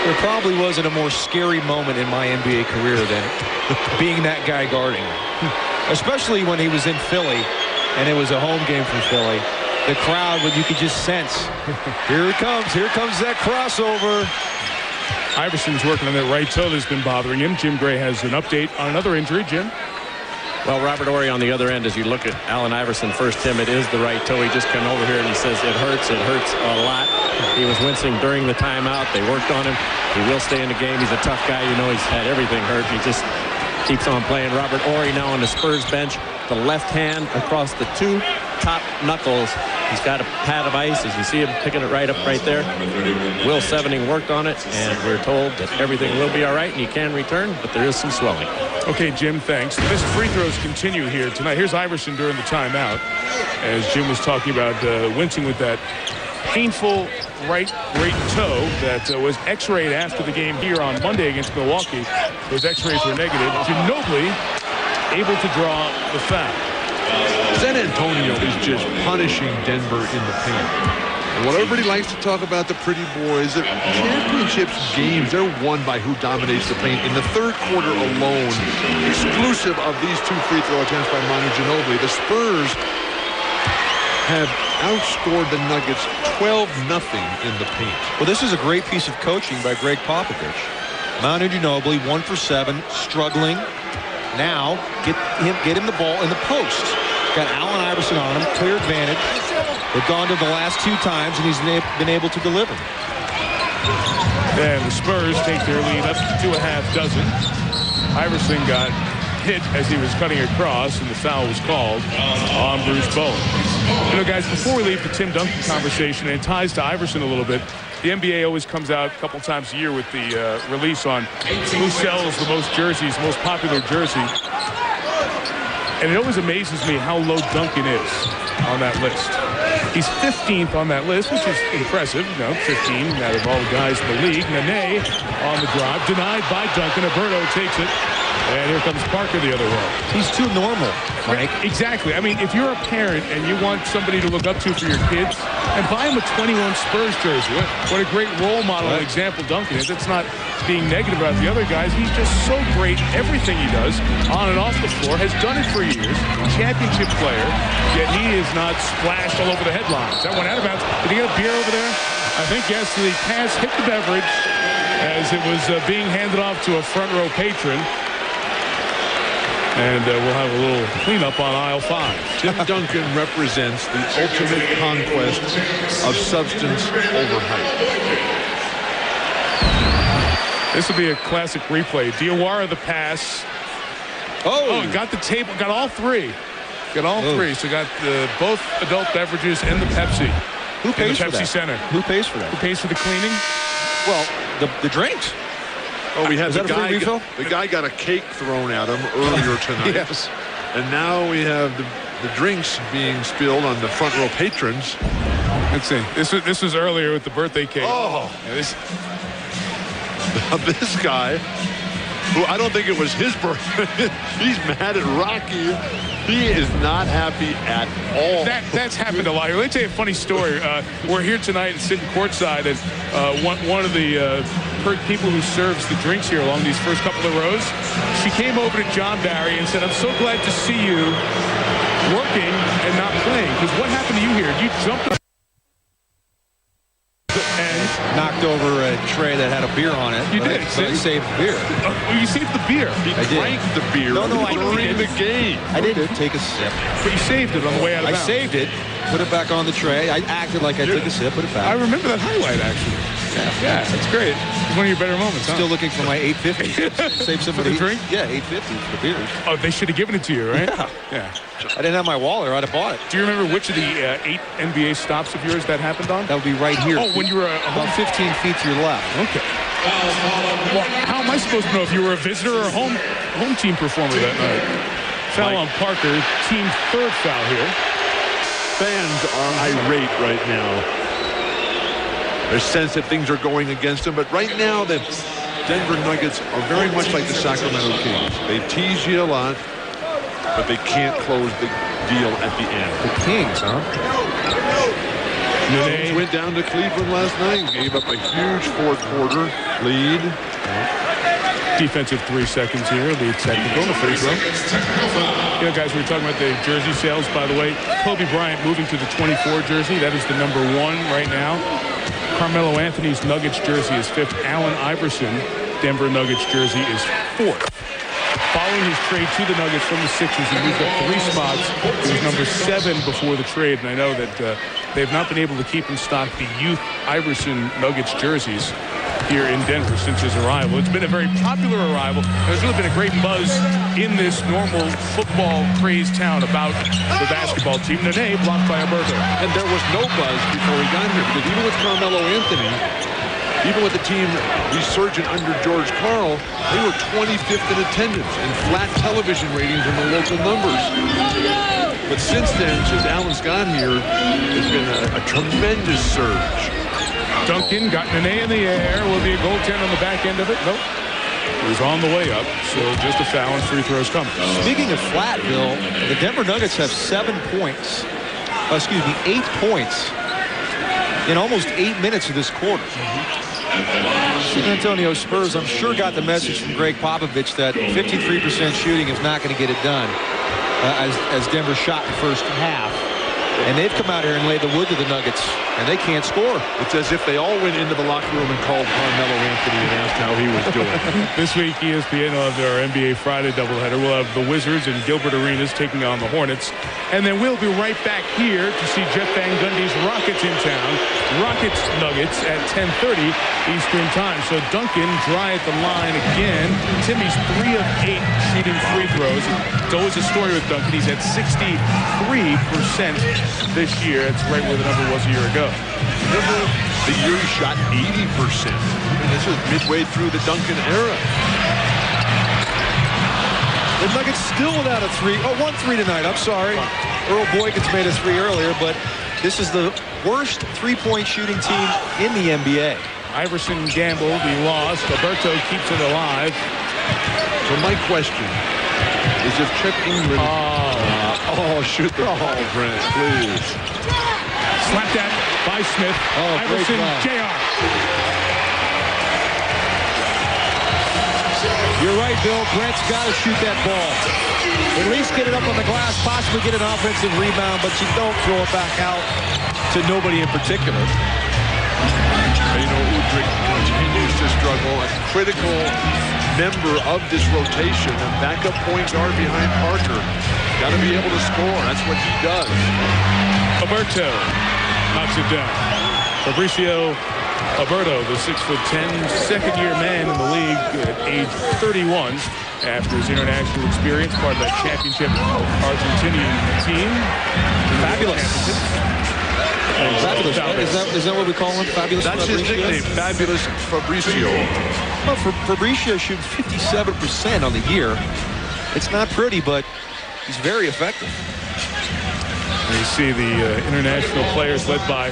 there probably wasn't a more scary moment in my NBA career than being that guy guarding him. Especially when he was in Philly, and it was a home game from Philly. The crowd, you could just sense, here it comes. Here comes that crossover. Iverson's working on that right toe that's been bothering him. Jim Gray has an update on another injury. Jim? Well, Robert Horry on the other end, as you look at Allen Iverson first, Tim, it is the right toe. He just came over here and he says it hurts a lot. He was wincing during the timeout. They worked on him. He will stay in the game. He's a tough guy. You know, he's had everything hurt. He just keeps on playing. Robert Horry now on the Spurs bench. The left hand across the 2 top knuckles. He's got a pad of ice, as you see him picking it right up right there. Will Sevening worked on it, and we're told that everything will be all right, and he can return, but there is some swelling. Okay, Jim, thanks. The missed free throws continue here tonight. Here's Iverson during the timeout, as Jim was talking about wincing with that painful right great toe that was x-rayed after the game here on Monday against Milwaukee. Those x-rays were negative. Ginobili able to draw the foul. San Antonio is just punishing Denver in the paint. And what everybody likes to talk about, the pretty boys, the championships games, they're won by who dominates the paint. In the third quarter alone, exclusive of these 2 free throw attempts by Manu Ginobili, the Spurs have outscored the Nuggets 12-0 in the paint. Well, this is a great piece of coaching by Greg Popovich. Manu Ginobili, 1 for 7, struggling. Now, get him the ball in the post. Got Allen Iverson on him, clear advantage. They've gone to the last 2 times, and he's been able to deliver. And the Spurs take their lead up to 6. Iverson got hit as he was cutting across, and the foul was called on Bruce Bowen. You know, guys, before we leave the Tim Duncan conversation, and it ties to Iverson a little bit, the NBA always comes out a couple times a year with the release on who sells the most jerseys, most popular jersey. And it always amazes me how low Duncan is on that list. He's 15th on that list, which is impressive. You know, 15 out of all the guys in the league. Nene on the drive, denied by Duncan. Alberto takes it. And here comes Parker the other way. He's too normal, Mike. Exactly. I mean, if you're a parent and you want somebody to look up to for your kids, and buy him a 21 Spurs jersey. What a great role model and example Duncan is. It's not being negative about the other guys. He's just so great. Everything he does on and off the floor, has done it for years. Championship player, yet he is not splashed all over the headlines. That went out of bounds. Did he get a beer over there? I think yes. The pass hit the beverage as it was being handed off to a front row patron. And we'll have a little cleanup on aisle 5. Tim Duncan represents the ultimate conquest of substance over height. This will be a classic replay. Diawara the pass. Oh, got the table. Got all 3. Got all 3. So got both adult beverages and the Pepsi. Who pays for that? Pepsi Center. Who pays for that? Who pays for the cleaning? Well, the drinks. Oh, we had the guy got a cake thrown at him earlier tonight. Yes. And now we have the drinks being spilled on the front row patrons. Let's see. This was earlier with the birthday cake. Oh. Yeah, this guy, who I don't think it was his birthday, he's mad at Rocky. He is not happy at all. That's happened a lot. Let me tell you a funny story. We're here tonight and sitting courtside, and one of the people who serves the drinks here along these first couple of rows, she came over to John Barry and said, "I'm so glad to see you working and not playing, because what happened to you here? You jumped and knocked over a tray that had a beer on it. You did. But I saved the beer. You saved the beer. He drank the beer during the game. I didn't take a sip. But you saved it on the way out of bounds. I saved it, put it back on the tray. I acted like I took a sip, put it back. I remember that highlight, actually. Yeah, that's great. It's one of your better moments, huh? Still looking for my $8.50. Save some for the drink? Yeah, $8.50 for the beers. Oh, they should have given it to you, right? Yeah. I didn't have my wallet, or I'd have bought it. Do you remember which of the 8 NBA stops of yours that happened on? That would be right here. Oh, when you were about 15 feet to your left. Okay. Well, how am I supposed to know if you were a visitor or a home team performer that night? Foul on Parker, team's 3rd foul here. Fans are irate right now. There's a sense that things are going against them, but right now the Denver Nuggets are very much like the Sacramento Kings. They tease you a lot, but they can't close the deal at the end. The Kings, huh? Kings went down to Cleveland last night and gave up a huge 4th quarter lead. Defensive 3 seconds here, lead technical, the free throw. You know, guys, we were talking about the jersey sales, by the way. Kobe Bryant moving to the 24 jersey. That is the number 1 right now. Carmelo Anthony's Nuggets jersey is 5th. Allen Iverson, Denver Nuggets jersey, is 4th. Following his trade to the Nuggets from the Sixers, he moved up 3 spots. He was number 7 before the trade, and I know that they've not been able to keep in stock the youth Iverson Nuggets jerseys here in Denver since his arrival. It's been a very popular arrival. There's really been a great buzz in this normal football-crazed town about the basketball team. Nene blocked by Alberto. And there was no buzz before he got here, because even with Carmelo Anthony, even with the team resurgent under George Karl, they were 25th in attendance and flat television ratings in the local numbers. But since then, since Allen's got here, there's been a tremendous surge. Duncan got Nene in the air. Will be a goaltender on the back end of it? Nope. It was on the way up, so just a foul and free throws coming. Speaking of flat, Bill, the Denver Nuggets have 8 points in almost 8 minutes of this quarter. San Antonio Spurs, I'm sure, got the message from Greg Popovich that 53% shooting is not going to get it done as Denver shot the first half. And they've come out here and laid the wood to the Nuggets, and they can't score. It's as if they all went into the locker room and called Carmelo Anthony and asked how he was doing. This week, ESPN will have their NBA Friday doubleheader. We'll have the Wizards and Gilbert Arenas taking on the Hornets. And then we'll be right back here to see Jeff Van Gundy's Rockets in town. Rockets Nuggets at 10:30 Eastern time. So Duncan dry at the line again. Timmy's 3 of 8 shooting free throws. It's always a story with Duncan. He's at 63% this year. It's right where the number was a year ago. Remember the year he shot 80%. And this is midway through the Duncan era. The Nuggets still without a 3. Oh, 1-3 tonight. I'm sorry. Earl Boykins made a 3 earlier, but this is the worst three-point shooting team in the NBA. Iverson gambled. He lost. Alberto keeps it alive. So my question is if Chet England... shoot the ball, Brent, please. Slapped at by Smith. Iverson, JR. You're right, Bill. Brent's got to shoot that ball. At least get it up on the glass, possibly get an offensive rebound, but you don't throw it back out to nobody in particular. You know, Udrih continues to struggle. A critical member of this rotation, a backup point guard behind Parker. Got to be able to score. That's what he does. Alberto knocks it down. Fabricio Alberto, the 6'10", second-year man in the league at age 31 after his international experience, part of that championship Argentinian team. Fabulous. Fabulous. Is that what we call him? Fabulous. That's his nickname, Fabulous Fabricio. Well, Fabricio shoots 57% on the year. It's not pretty, but he's very effective. You see the international players led by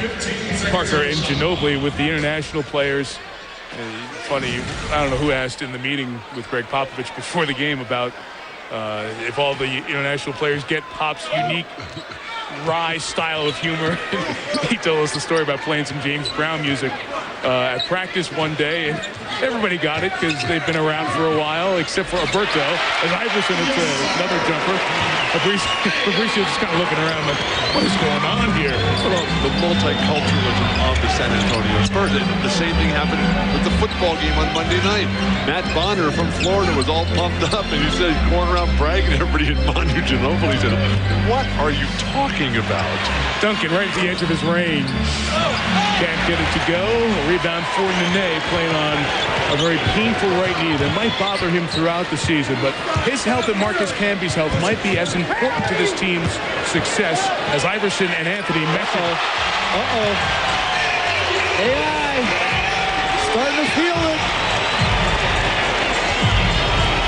Parker and Ginobili with the international players. Funny, I don't know who asked in the meeting with Greg Popovich before the game about if all the international players get Pop's unique wry style of humor. He told us the story about playing some James Brown music at practice one day, and everybody got it because they've been around for a while, except for Alberto. As Iverson, it's another jumper. Fabricio just kind of looking around like, what is going on here? Well, the multiculturalism of the San Antonio Spurs. The same thing happened with the football game on Monday night. Matt Bonner from Florida was all pumped up, and he said he's going around bragging to everybody in Manu Ginobili. He said, what are you talking about? Duncan right at the edge of his range. Can't get it to go. A rebound for Nene, playing on a very painful right knee that might bother him throughout the season. But his health and Marcus Camby's health might be as important to this team's success as Iverson and Anthony Mecca. AI starting to feel it.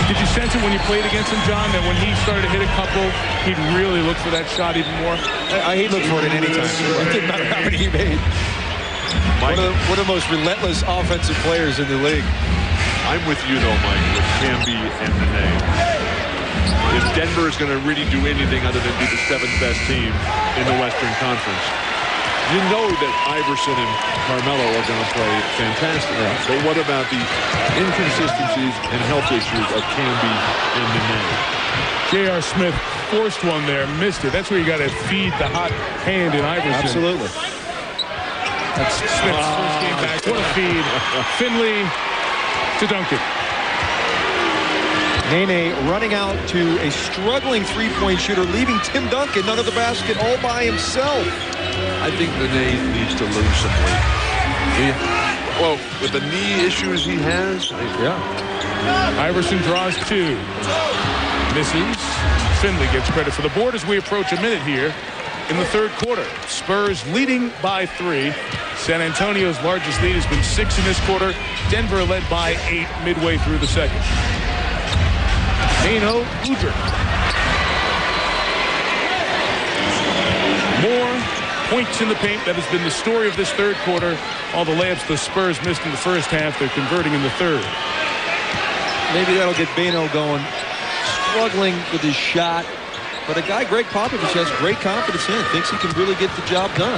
Did you sense it when you played against him, John, that when he started to hit a couple, he'd really look for that shot even more? He'd look for it at any time. It didn't matter how many he made. One of the most relentless offensive players in the league. I'm with you, though, Mike, with Camby and Nene. If Denver is going to really do anything other than be the 7th best team in the Western Conference, you know that Iverson and Carmelo are going to play fantastic. Yeah. But what about the inconsistencies and health issues of Camby and Nene? J.R. Smith forced one there, missed it. That's where you got to feed the hot hand in Iverson. Absolutely. That's Smith's first game back. What a feed. Finley to Duncan. Nene running out to a struggling three-point shooter, leaving Tim Duncan under the basket all by himself. I think Nene needs to lose some weight. Well, with the knee issues he has, Iverson draws 2. Misses. Finley gets credit for the board as we approach a minute here in the third quarter. Spurs leading by 3. San Antonio's largest lead has been 6 in this quarter. Denver led by 8 midway through the second. Dano Udrih. More points in the paint. That has been the story of this third quarter. All the layups the Spurs missed in the first half, they're converting in the third. Maybe that'll get Bano going. Struggling with his shot. But a guy Greg Popovich has great confidence in. Thinks he can really get the job done.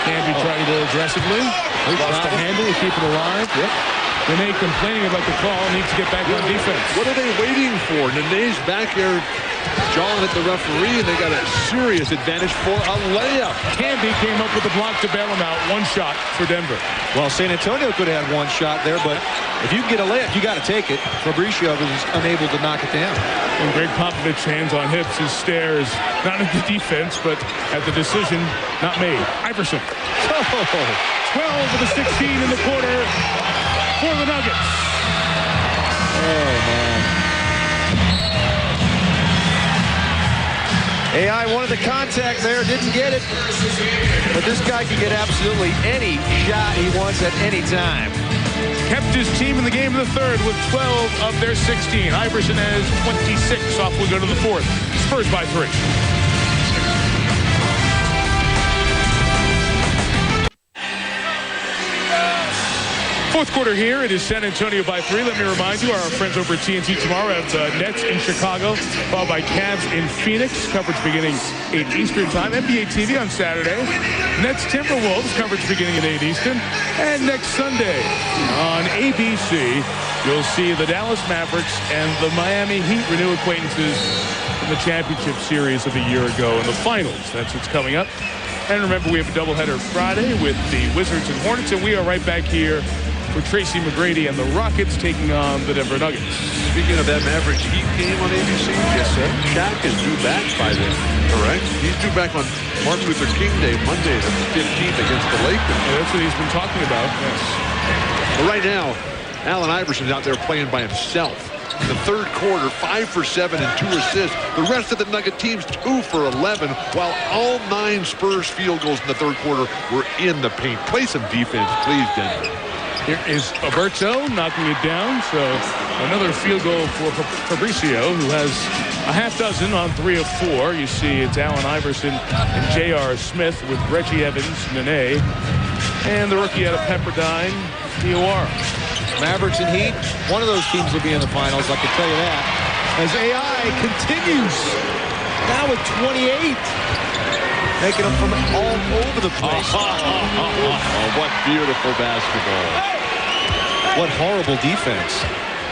Camby trying to go aggressively. Lost the handle to keep it alive. Yep. Nene complaining about the call, needs to get back on defense. What are they waiting for? Nene's back there jawing at the referee, and they got a serious advantage for a layup. Canby came up with a block to bail him out. One shot for Denver. Well, San Antonio could have had one shot there, but if you can get a layup, you got to take it. Fabricio was unable to knock it down. And Greg Popovich, hands on hips, his stares, not at the defense, but at the decision not made. Iverson. 12 of the 16 in the quarter for the Nuggets. Oh, man. AI wanted the contact there, didn't get it. But this guy can get absolutely any shot he wants at any time. Kept his team in the game in the third with 12 of their 16. Iverson has 26. Off we go to the fourth. Spurs by 3. Fourth quarter here. It is San Antonio by 3. Let me remind you, our friends over at TNT tomorrow have the Nets in Chicago, followed by Cavs in Phoenix. Coverage beginning 8 Eastern time. NBA TV on Saturday. Nets Timberwolves coverage beginning at 8 Eastern. And next Sunday on ABC, you'll see the Dallas Mavericks and the Miami Heat renew acquaintances from the championship series of a year ago in the finals. That's what's coming up. And remember, we have a doubleheader Friday with the Wizards and Hornets, and we are right back here for Tracy McGrady and the Rockets taking on the Denver Nuggets. Speaking of that Mavericks Heat game on ABC, yes, sir. Shaq is due back by then, correct? He's due back on Martin Luther King Day, Monday the 15th against the Lakers. Yeah, that's what he's been talking about, yes. But right now, Allen Iverson's out there playing by himself. In the third quarter, 5 for 7 and 2 assists. The rest of the Nugget team's 2 for 11, while all 9 Spurs field goals in the third quarter were in the paint. Play some defense, please, Denver. Here is Alberto knocking it down, so another field goal for Fabricio, who has a half dozen on 3 of 4. You see it's Allen Iverson and J.R. Smith with Reggie Evans, Nene, and the rookie out of Pepperdine, Diawara. Mavericks and Heat, one of those teams will be in the finals, I can tell you that. As AI continues, now with 28. Making them from all over the place. Oh, what beautiful basketball. What horrible defense.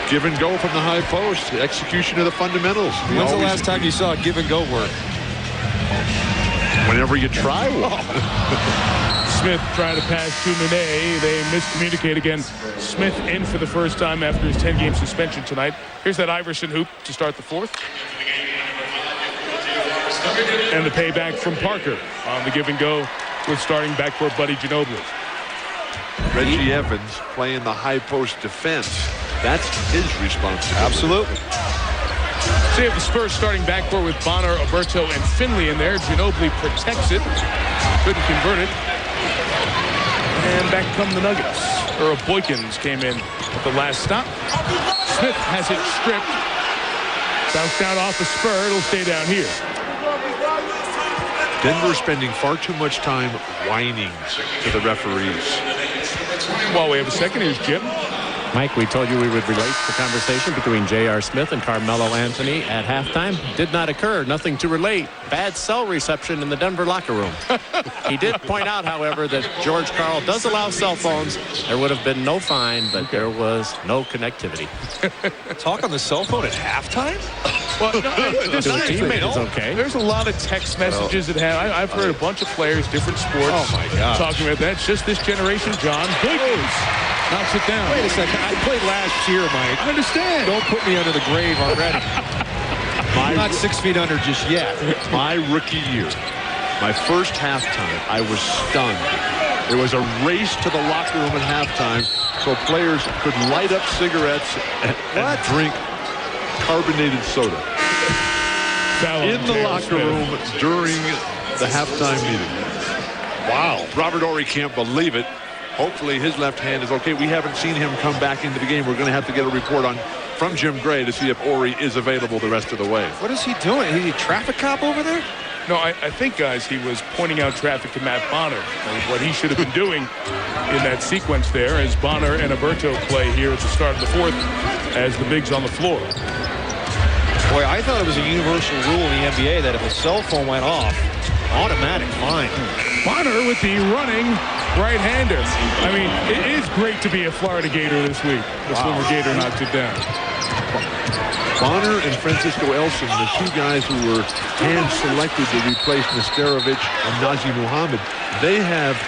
Give and go from the high post. Execution of the fundamentals. When's the last time you saw a give and go work? Whenever you try one. Smith trying to pass to Nene. They miscommunicate again. Smith in for the first time after his 10-game suspension tonight. Here's that Iverson hoop to start the fourth. And the payback from Parker on the give and go with starting backcourt buddy Ginobili. Reggie Evans playing the high post defense. That's his responsibility. Absolutely. So you have the Spurs starting backcourt with Bonner, Alberto, and Finley in there. Ginobili protects it. Couldn't convert it. And back come the Nuggets. Earl Boykins came in at the last stop. Smith has it stripped. Bounced out off the spur. It'll stay down here. Denver spending far too much time whining to the referees. While we have a second, here's Jim. Mike, we told you we would relate the conversation between J.R. Smith and Carmelo Anthony at halftime. Did not occur. Nothing to relate. Bad cell reception in the Denver locker room. He did point out, however, that George Karl does allow cell phones. There would have been no fine, but there was no connectivity. Talk on the cell phone at halftime? Well, no, to a teammate is okay. There's a lot of text messages that have. I've heard a bunch of players, different sports, talking about that. It's just this generation, John. Boykins knocks it down. Wait a second. I played last year, Mike. I understand. Don't put me under the grave already. I'm not 6 feet under just yet. My rookie year, my first halftime, I was stunned. There was a race to the locker room at halftime so players could light up cigarettes and drink carbonated soda in the locker room during the halftime meeting. Wow. Robert Horry can't believe it. Hopefully his left hand is okay. We haven't seen him come back into the game. We're going to have to get a report from Jim Gray to see if Horry is available the rest of the way. What is he doing? Is he a traffic cop over there? No, I think, guys, he was pointing out traffic to Matt Bonner. What he should have been doing in that sequence there as Bonner and Alberto play here at the start of the fourth as the bigs on the floor. Boy, I thought it was a universal rule in the NBA that if a cell phone went off, automatic fine. Bonner with the running right-hander. I mean, it is great to be a Florida Gator this week. The former Gator knocked it down. Bonner and Francisco Elson, the two guys who were hand-selected to replace Nesterovic and Najee Muhammad, they have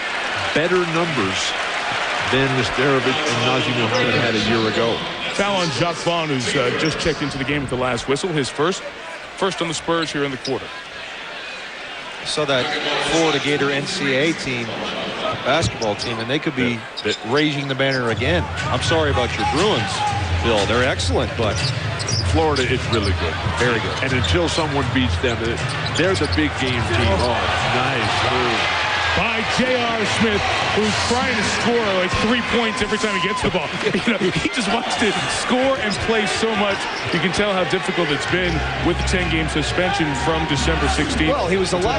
better numbers than Nesterovic and Najee Muhammad had a year ago. Foul on Jacques Vaughn, who's just checked into the game at the last whistle. His first on the Spurs here in the quarter. So that Florida Gator NCAA team, basketball team, and they could be raising the banner again. I'm sorry about your Bruins, Bill. They're excellent, but Florida is really good. Very good. And until someone beats them, they're the big game team. Oh, nice move. By J.R. Smith, who's trying to score like 3 points every time he gets the ball. You know, he just wants to score and play so much. You can tell how difficult it's been with the 10-game suspension from December 16th. Well, he was a lot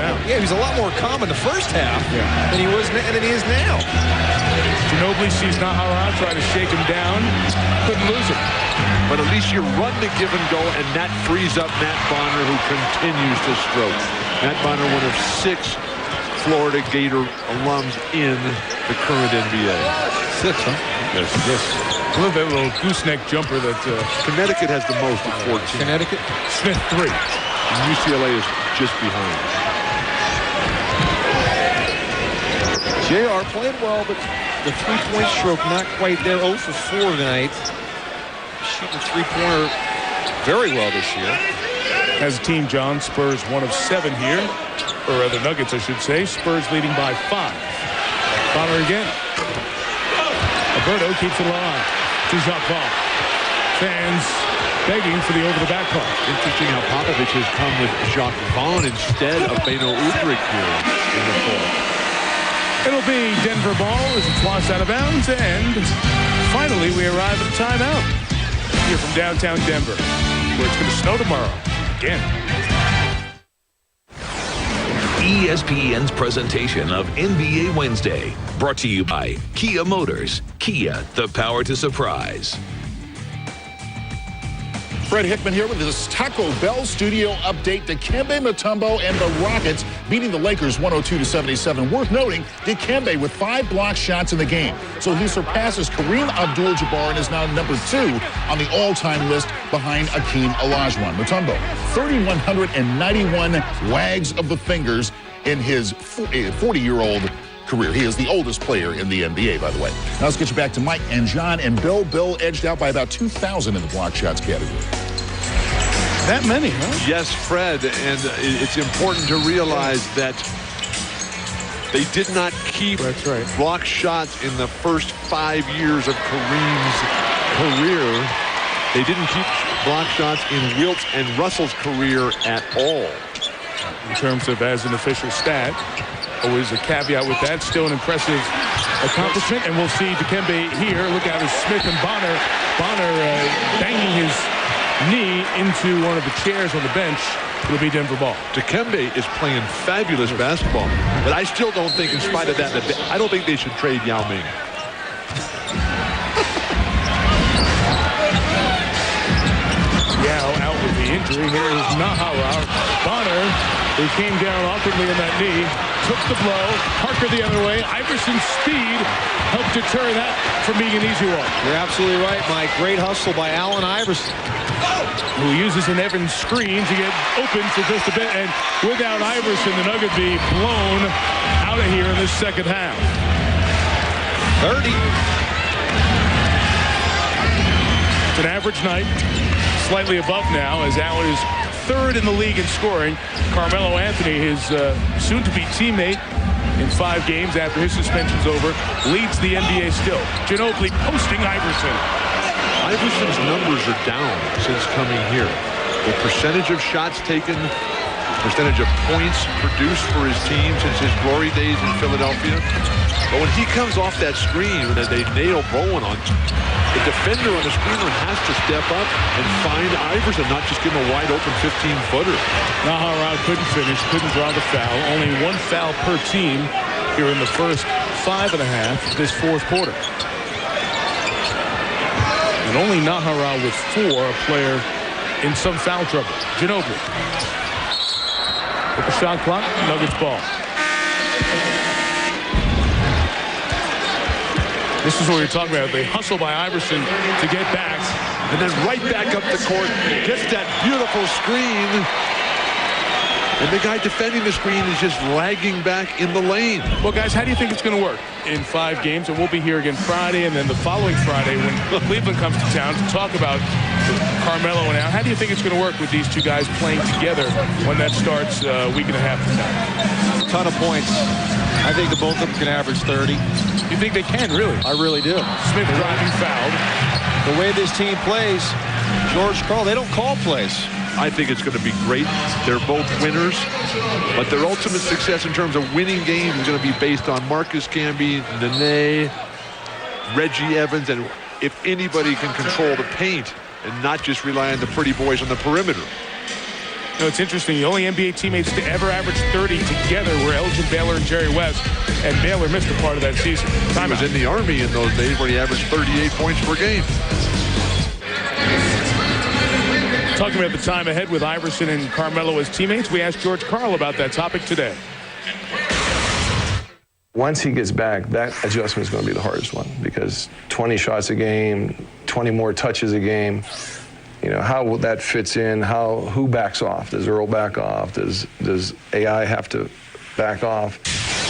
more calm in the first half than he is now. Ginobili sees Nahara, try to shake him down. Couldn't lose it. But at least you run the give and go, and that frees up Matt Bonner, who continues to stroke. Matt Bonner, one of 6 Florida Gator alums in the current NBA. 6, huh? Yes. I love that little gooseneck jumper that Connecticut has the most at 14. Connecticut? Smith 3. And UCLA is just behind. JR played well, but the three-point stroke not quite there. 0 for 4 tonight. Shooting the three-pointer very well this year. As a team, John, Spurs 1 of 7 here. Or other Nuggets, I should say. Spurs leading by 5. Bonner again. Alberto keeps it alive to Jacques Vaughn. Fans begging for the over-the-back call. Interesting how Popovich has come with Jacques Vaughn instead of Beno Udrih here in the fourth. It'll be Denver ball as it's lost out of bounds. And finally, we arrive at a timeout here from downtown Denver, where it's going to snow tomorrow. Again. ESPN's presentation of NBA Wednesday, brought to you by Kia Motors. Kia, the power to surprise. Fred Hickman here with this Taco Bell studio update. Dikembe Mutombo and the Rockets beating the Lakers 102-77. Worth noting, Dikembe with 5 block shots in the game. So he surpasses Kareem Abdul-Jabbar and is now number 2 on the all-time list behind Akeem Olajuwon. Mutombo, 3,191 wags of the fingers in his 40-year-old career. He is the oldest player in the NBA, by the way. Now let's get you back to Mike and John and Bill. Bill edged out by about 2,000 in the block shots category. That many, huh? Yes, Fred, and it's important to realize that they did not keep block shots in the first 5 years of Kareem's career. They didn't keep block shots in Wilt's and Russell's career at all. In terms of as an official stat, always a caveat with that. Still an impressive accomplishment, and we'll see Dikembe here. Look out as Smith and Bonner banging his knee into one of the chairs on the bench. It'll be Denver ball. Dikembe is playing fabulous basketball, but I still don't think, in spite of that, I don't think they should trade Yao Ming. Yao out with the injury. Here is Nahara. Bonner, who came down awkwardly on that knee, took the blow. Parker the other way. Iverson's speed helped deter that from being an easy one. You're absolutely right, Mike. Great hustle by Allen Iverson, who uses an Evans screen to get open for just a bit. And without Iverson, the Nuggets be blown out of here in this second half. 30. It's an average night. Slightly above now, as Allen is 3rd in the league in scoring. Carmelo Anthony, his soon-to-be teammate in 5 games after his suspension's over, leads the NBA still. Ginobili posting Iverson. Iverson's numbers are down since coming here. The percentage of shots taken, percentage of points produced for his team since his glory days in Philadelphia. But when he comes off that screen, when they nail Bowen on, the defender on the screener has to step up and find Iverson, not just give him a wide-open 15-footer. Nahara couldn't finish, couldn't draw the foul. Only 1 foul per team here in the first 5.5 of this fourth quarter. And only Nahara with 4, a player in some foul trouble. Ginobili. With the shot clock, Nuggets ball. This is what we were talking about. They hustle by Iverson to get back. And then right back up the court, gets that beautiful screen. And the guy defending the screen is just lagging back in the lane. Well, guys, how do you think it's going to work in 5 games? And we'll be here again Friday, and then the following Friday when Cleveland comes to town to talk about Carmelo and Al. How do you think it's going to work with these two guys playing together when that starts a week and a half from now? Ton of points. I think the both of them can average 30. You think they can, really? I really do. Smith driving fouled. The way this team plays, George Karl, they don't call plays. I think it's going to be great. They're both winners, but their ultimate success in terms of winning games is going to be based on Marcus Camby, Nene, Reggie Evans, and if anybody can control the paint and not just rely on the pretty boys on the perimeter. You know, it's interesting. The only NBA teammates to ever average 30 together were Elgin Baylor and Jerry West, and Baylor missed a part of that season. He was in the Army in those days where he averaged 38 points per game. Talking about the time ahead with Iverson and Carmelo as teammates, we asked George Karl about that topic today. Once he gets back, that adjustment is going to be the hardest one because 20 shots a game, 20 more touches a game. You know, how that fits in, who backs off? Does Earl back off? Does AI have to back off?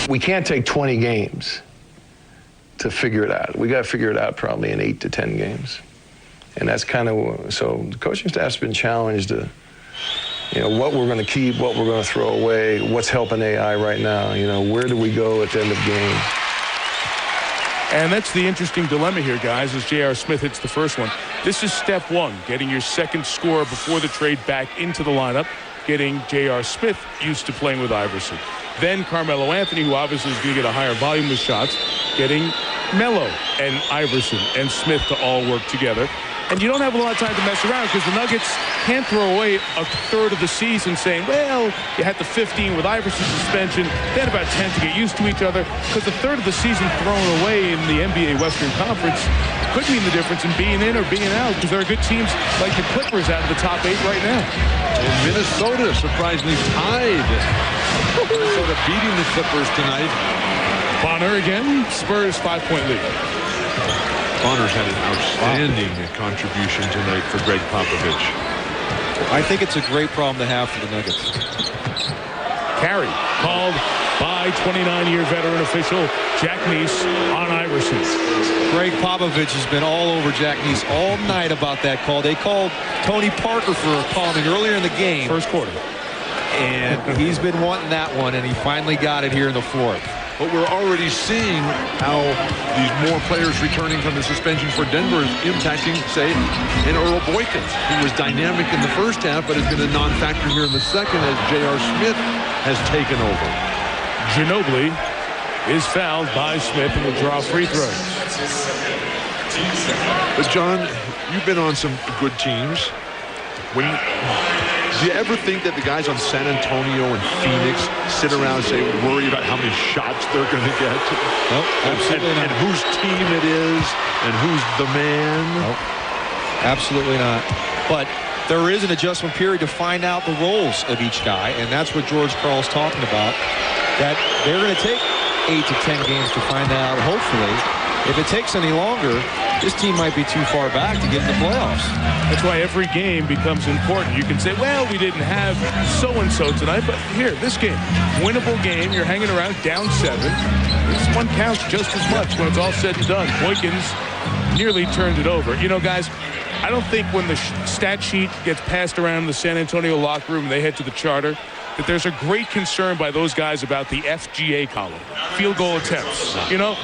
We can't take 20 games to figure it out. We got to figure it out probably in 8 to 10 games. And that's kind of, so the coaching staff's been challenged to, you know, what we're going to keep, what we're going to throw away, what's helping AI right now, you know, where do we go at the end of games? And that's the interesting dilemma here, guys, as J.R. Smith hits the first one. This is step one, getting your second scorer before the trade back into the lineup, getting J.R. Smith used to playing with Iverson. Then Carmelo Anthony, who obviously is going to get a higher volume of shots, getting Melo and Iverson and Smith to all work together. And you don't have a lot of time to mess around because the Nuggets can't throw away a third of the season saying, well, you had the 15 with Iverson's suspension, then about 10 to get used to each other, because a third of the season thrown away in the NBA Western Conference could mean the difference in being in or being out, because there are good teams like the Clippers out of the top 8 right now. And Minnesota surprisingly tied. Minnesota beating the Clippers tonight. Bonner again, Spurs 5-point lead. Bonner's had an outstanding contribution tonight for Greg Popovich. I think it's a great problem to have for the Nuggets. Carry called by 29-year veteran official Jack Neese on Iverson. Greg Popovich has been all over Jack Neese all night about that call. They called Tony Parker for a calling earlier in the game. First quarter. And he's been wanting that one, and he finally got it here in the fourth. But we're already seeing how these more players returning from the suspension for Denver is impacting, say, an Earl Boykins. He was dynamic in the first half, but has been a non-factor here in the second as J.R. Smith has taken over. Ginobili is fouled by Smith and will draw free throws. But, John, you've been on some good teams. Do you ever think that the guys on San Antonio and Phoenix sit around and say, worry about how many shots they're going to get? Nope, absolutely not. And whose team it is and who's the man? Nope, absolutely not. But there is an adjustment period to find out the roles of each guy, and that's what George Karl's talking about, that they're going to take 8 to 10 games to find out, hopefully. If it takes any longer, this team might be too far back to get in the playoffs. That's why every game becomes important. You can say, well, we didn't have so-and-so tonight, but here, this game, winnable game, you're hanging around down 7. This one counts just as much when it's all said and done. Boykins nearly turned it over. You know, guys, I don't think when the stat sheet gets passed around the San Antonio locker room and they head to the charter, that there's a great concern by those guys about the FGA column, field goal attempts. You know,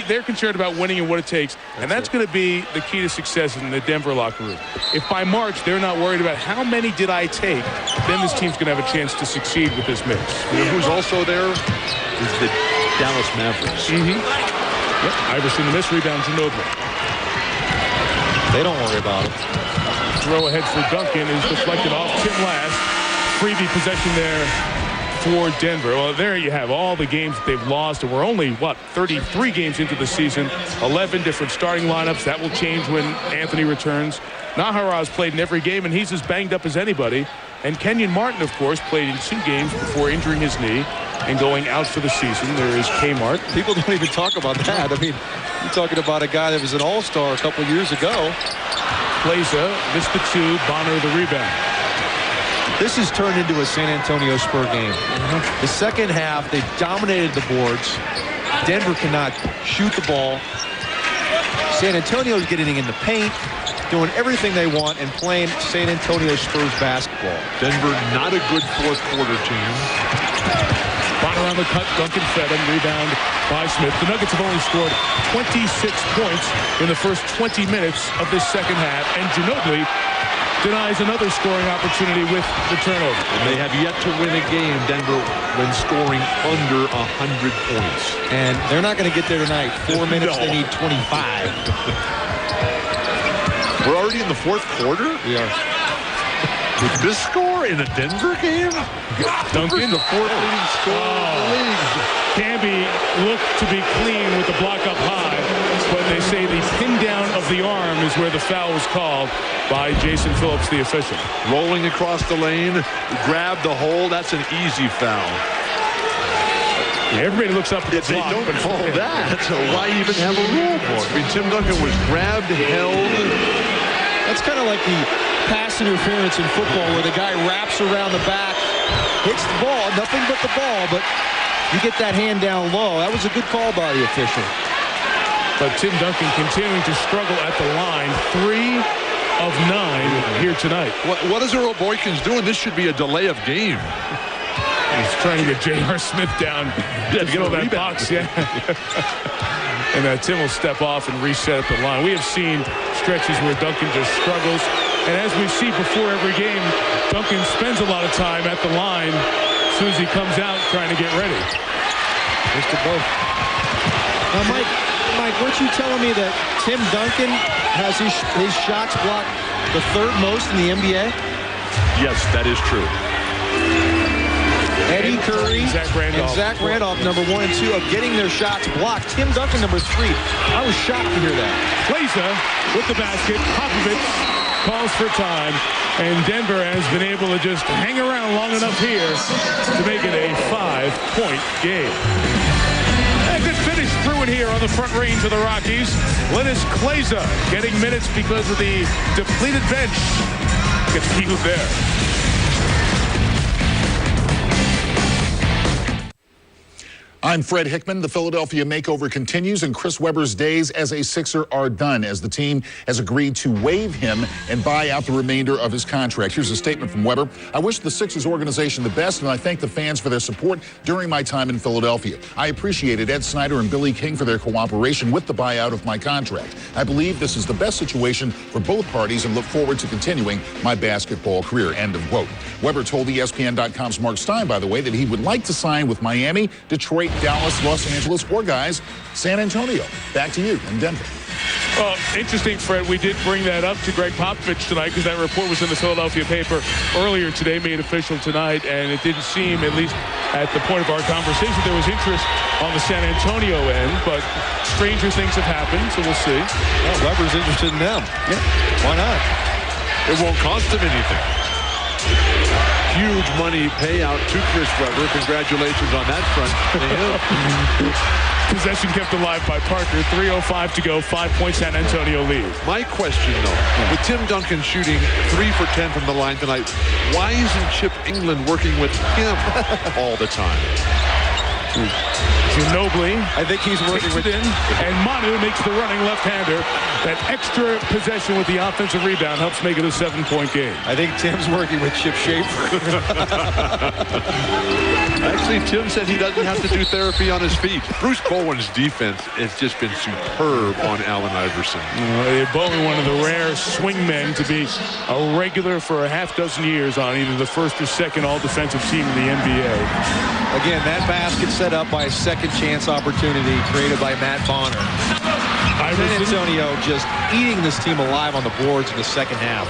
they're concerned about winning and what it takes, and that's going to be the key to success in the Denver locker room. If by March they're not worried about how many did I take, then this team's going to have a chance to succeed with this mix. You know who's also there is the Dallas Mavericks. Mm-hmm. Yep, Iverson the miss, rebound Ginobili. They don't worry about it. Throw ahead for Duncan is deflected off Tim Last. Freebie possession there for Denver. Well, there you have all the games that they've lost, and we're only, 33 games into the season, 11 different starting lineups. That will change when Anthony returns. Naharaz played in every game, and he's as banged up as anybody. And Kenyon Martin, of course, played in 2 games before injuring his knee. and going out for the season. There is Kmart. People don't even talk about that. I mean, you're talking about a guy that was an all-star a couple years ago. Kleza missed the 2. Bonner the rebound. This has turned into a San Antonio Spur game. The second half, they dominated the boards. Denver cannot shoot the ball. San Antonio's getting in the paint, doing everything they want, and playing San Antonio Spurs basketball. Denver, not a good fourth quarter team. Bonner on the cut. Duncan fed him. Rebound by Smith. The Nuggets have only scored 26 points in the first 20 minutes of this second half, and Ginobili denies another scoring opportunity with the turnover. And they have yet to win a game, Denver, when scoring under 100 points. And they're not going to get there tonight. 4 minutes, They need 25. We're already in the fourth quarter? We are. With this score in a Denver game? Duncan. The fourth leading scorer in the league. Camby looked to be clean with the block up high, but they say the pin down of the arm is where the foul was called by Jason Phillips, the official. Rolling across the lane, grab the hole. That's an easy foul. Everybody looks up at the They clock. don't call that. So why even have a rule book? I mean, Tim Duncan was grabbed, held. That's kind of like the pass interference in football where the guy wraps around the back, hits the ball, nothing but the ball, but you get that hand down low. That was a good call by the official. But Tim Duncan continuing to struggle at the line. 3 of 9 here tonight. What is Earl Boykins doing? This should be a delay of game. He's trying to get J.R. Smith down to fill that box. Yeah. And Tim will step off and reset at the line. We have seen stretches where Duncan just struggles. And as we see before every game, Duncan spends a lot of time at the line as soon as he comes out trying to get ready. Mr. Both. Mike, weren't you telling me that Tim Duncan has his shots blocked the third most in the NBA? Yes, that is true. Eddie Curry and Zach Randolph, number 1 and 2 of getting their shots blocked. Tim Duncan, number 3. I was shocked to hear that. Kleza with the basket. Popovich calls for time. And Denver has been able to just hang around long enough here to make it a 5-point game. A good finish through it here on the front range of the Rockies. Lennis Kleza getting minutes because of the depleted bench. Gets healed there. I'm Fred Hickman. The Philadelphia makeover continues, and Chris Webber's days as a Sixer are done as the team has agreed to waive him and buy out the remainder of his contract. Here's a statement from Webber. I wish the Sixers organization the best, and I thank the fans for their support during my time in Philadelphia. I appreciated Ed Snyder and Billy King for their cooperation with the buyout of my contract. I believe this is the best situation for both parties and look forward to continuing my basketball career. End of quote. Webber told ESPN.com's Mark Stein, by the way, that he would like to sign with Miami, Detroit, Dallas, Los Angeles, or guys, San Antonio. Back to you in Denver. Well, interesting, Fred. We did bring that up to Greg Popovich tonight because that report was in the Philadelphia paper earlier today, made official tonight, and it didn't seem, at least at the point of our conversation, there was interest on the San Antonio end, but stranger things have happened, so we'll see. Well, Webber's interested in them. Yeah. Why not? It won't cost him anything. Huge money payout to Chris Webber. Congratulations on that front to him. Possession kept alive by Parker. 3:05 to go. 5-point San Antonio lead. My question, though, with Tim Duncan shooting 3 for 10 from the line tonight, why isn't Chip England working with him all the time? Ginobili, I think he's working with in, and Manu makes the running left-hander. That extra possession with the offensive rebound helps make it a 7-point game. I think Tim's working with Chip Schaefer. Actually, Tim said he doesn't have to do therapy on his feet. Bruce Bowen's defense has just been superb on Allen Iverson. Bowen, one of the rare swing men to be a regular for a half dozen years on either the first or second all-defensive team in the NBA. Again, that basket set up by a second chance opportunity created by Matt Bonner. San Antonio just eating this team alive on the boards in the second half.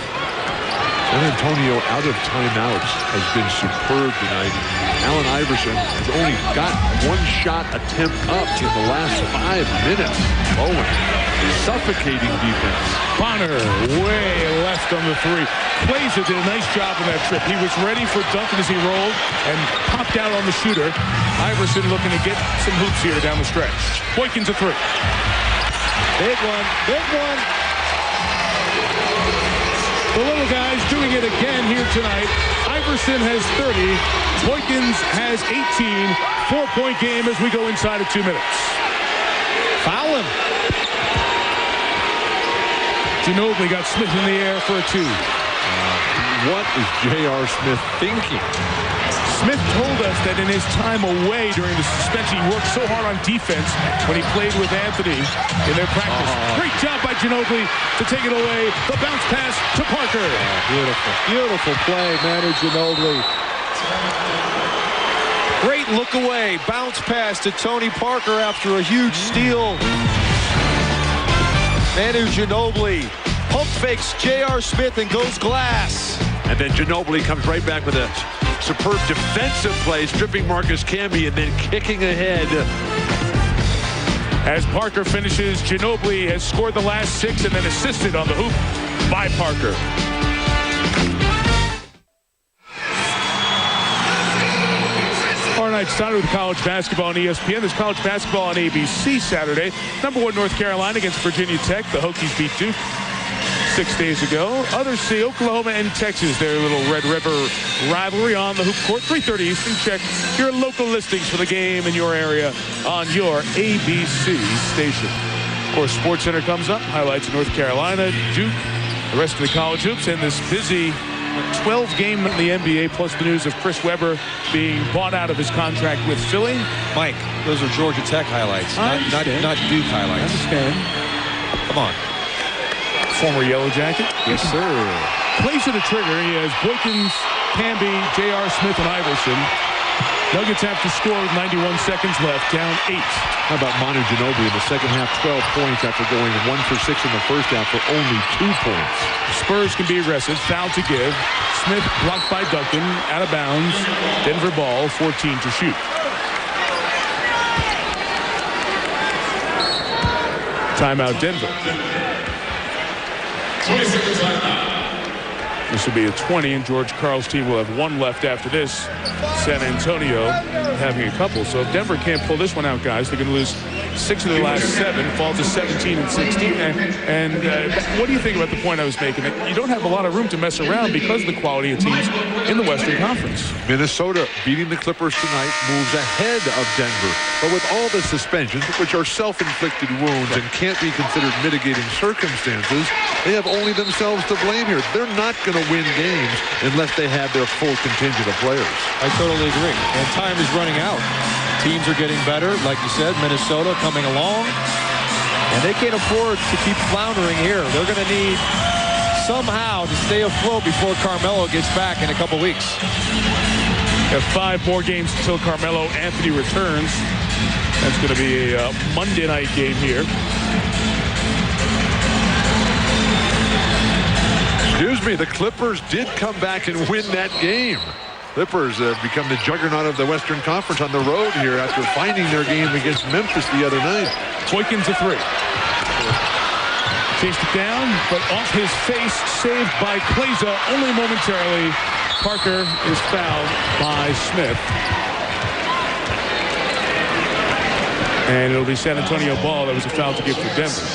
San Antonio out of timeouts has been superb tonight. Allen Iverson has only got one shot attempt up in the last 5 minutes. Bowen suffocating defense. Bonner way left on the three. Plaza did a nice job on that trip. He was ready for Duncan as he rolled and popped out on the shooter. Iverson looking to get some hoops here down the stretch. Boykins a three. Big one. Big one. The little guy's doing it again here tonight. Iverson has 30. Boykins has 18. 4-point game as we go inside of 2 minutes. Foul him. Ginobili got Smith in the air for a two. What is J.R. Smith thinking? Smith told us that in his time away during the suspension, he worked so hard on defense when he played with Anthony in their practice. Great job by Ginobili to take it away. The bounce pass to Parker. Beautiful. Beautiful play, Manu Ginobili. Great look away. Bounce pass to Tony Parker after a huge steal. Manu Ginobili pump fakes J.R. Smith and goes glass. And then Ginobili comes right back with a superb defensive play, stripping Marcus Camby and then kicking ahead. As Parker finishes, Ginobili has scored the last 6 and then assisted on the hoop by Parker. Our night started with college basketball on ESPN. There's college basketball on ABC Saturday. Number 1 North Carolina against Virginia Tech. The Hokies beat Duke 6 days ago. Others see Oklahoma and Texas, their little Red River rivalry on the hoop court. 3:30 Eastern. Check your local listings for the game in your area on your ABC station. Of course, SportsCenter comes up. Highlights of North Carolina, Duke, the rest of the college hoops, and this busy 12 game in the NBA, plus the news of Chris Webber being bought out of his contract with Philly. Mike, those are Georgia Tech highlights, not Duke highlights. I understand. Come on. Former Yellow Jacket. Yes, sir. Plays to the trigger. He has Boykins, Camby, J.R. Smith, and Iverson. Nuggets have to score with 91 seconds left, down 8. How about Manu Ginobili in the second half, 12 points after going 1 for 6 in the first half for only 2 points. Spurs can be aggressive. Foul to give. Smith blocked by Duncan, out of bounds. Denver ball, 14 to shoot. Timeout, Denver. 20-second timeout. This will be a 20, and George Karl's team will have 1 left after this. San Antonio having a couple. So if Denver can't pull this one out, guys, they're going to lose 6 of their last 7, fall to 17 and 16. And what do you think about the point I was making? That you don't have a lot of room to mess around because of the quality of teams in the Western Conference. Minnesota beating the Clippers tonight moves ahead of Denver. But with all the suspensions, which are self-inflicted wounds and can't be considered mitigating circumstances, they have only themselves to blame here. They're not going to win games unless they have their full contingent of players. I totally agree. And time is running out. Teams are getting better. Like you said, Minnesota coming along. And they can't afford to keep floundering here. They're going to need somehow to stay afloat before Carmelo gets back in a couple weeks. Have 5 more games until Carmelo Anthony returns. That's going to be a Monday night game here. Excuse me, the Clippers did come back and win that game. Clippers have become the juggernaut of the Western Conference on the road here after finding their game against Memphis the other night. Boykins a 3. Chased it down, but off his face, saved by Plaza only momentarily. Parker is fouled by Smith. And it'll be San Antonio ball. That was a foul to give for Denver.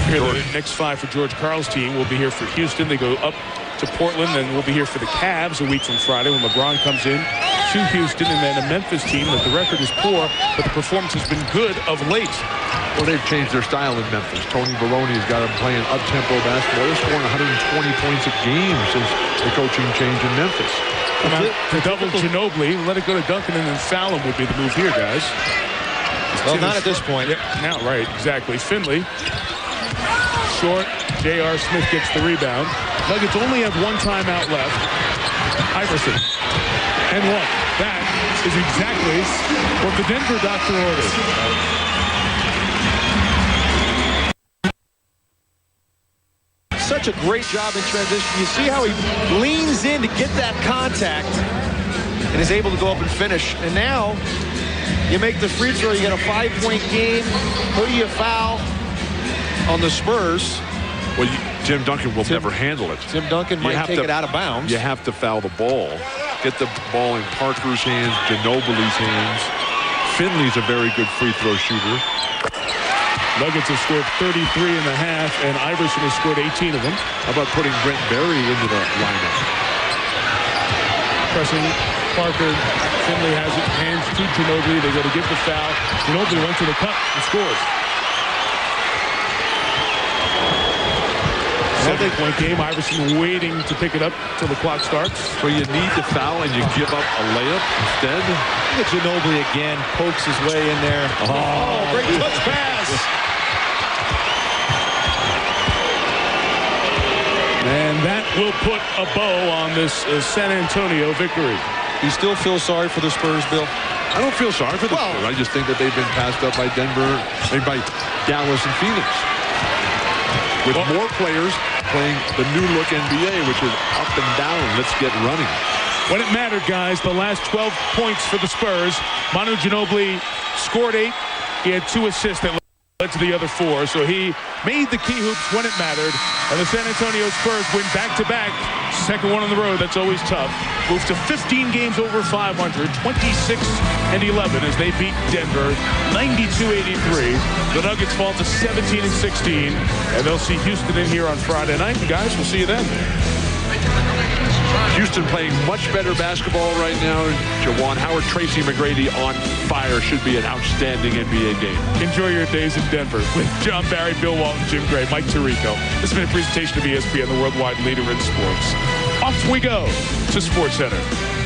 Here, the next 5 for George Karl's team will be here for Houston. They go up to Portland, and we'll be here for the Cavs a week from Friday when LeBron comes in to Houston, and then a Memphis team that the record is poor, but the performance has been good of late. Well, they've changed their style in Memphis. Tony Baroni's got them playing up-tempo basketball. They're scoring 120 points a game since the coaching change in Memphis. To double Ginobili, let it go to Duncan, and then foul him would be the move here, guys. Well, not at this point. Yep, now, right, exactly. Finley. Short. J.R. Smith gets the rebound. Nuggets only have 1 timeout left. Iverson. And 1. That is exactly what the Denver doctor ordered. Such a great job in transition. You see how he leans in to get that contact. and is able to go up and finish. And now you make the free throw, you get a 5-point game. Who do you foul on the Spurs? Well, Tim Duncan will never handle it. Tim Duncan might take it out of bounds. You have to foul the ball. Get the ball in Parker's hands, Ginobili's hands. Finley's a very good free throw shooter. Nuggets have scored 33 in the half, and Iverson has scored 18 of them. How about putting Brent Berry into the lineup? Pressing Parker. Finley has it, hands to Ginobili. They go to get the foul. Ginobili went to the cup and scores. 7-point game. Iverson waiting to pick it up till the clock starts. So you need to foul and you give up a layup instead? Look at Ginobili again. Pokes his way in there. Oh, great touch pass. And that will put a bow on this San Antonio victory. You still feel sorry for the Spurs, Bill? I don't feel sorry for the Spurs. I just think that they've been passed up by Denver, by Dallas and Phoenix. With more players playing the new look NBA, which is up and down. Let's get running. When it mattered, guys, the last 12 points for the Spurs. Manu Ginobili scored 8. He had 2 assists that led to the other 4. So he made the key hoops when it mattered. And the San Antonio Spurs win back-to-back. Second one on the road. That's always tough. Moves to 15 games over 500, 26-11 as they beat Denver 92-83. The Nuggets fall to 17-16, and they'll see Houston in here on Friday night. And guys, we'll see you then. Houston playing much better basketball right now. Jawan Howard, Tracy McGrady on fire. Should be an outstanding NBA game. Enjoy your days in Denver with John Barry, Bill Walton, Jim Gray, Mike Tirico. This has been a presentation of ESPN, the worldwide leader in sports. Off we go to SportsCenter.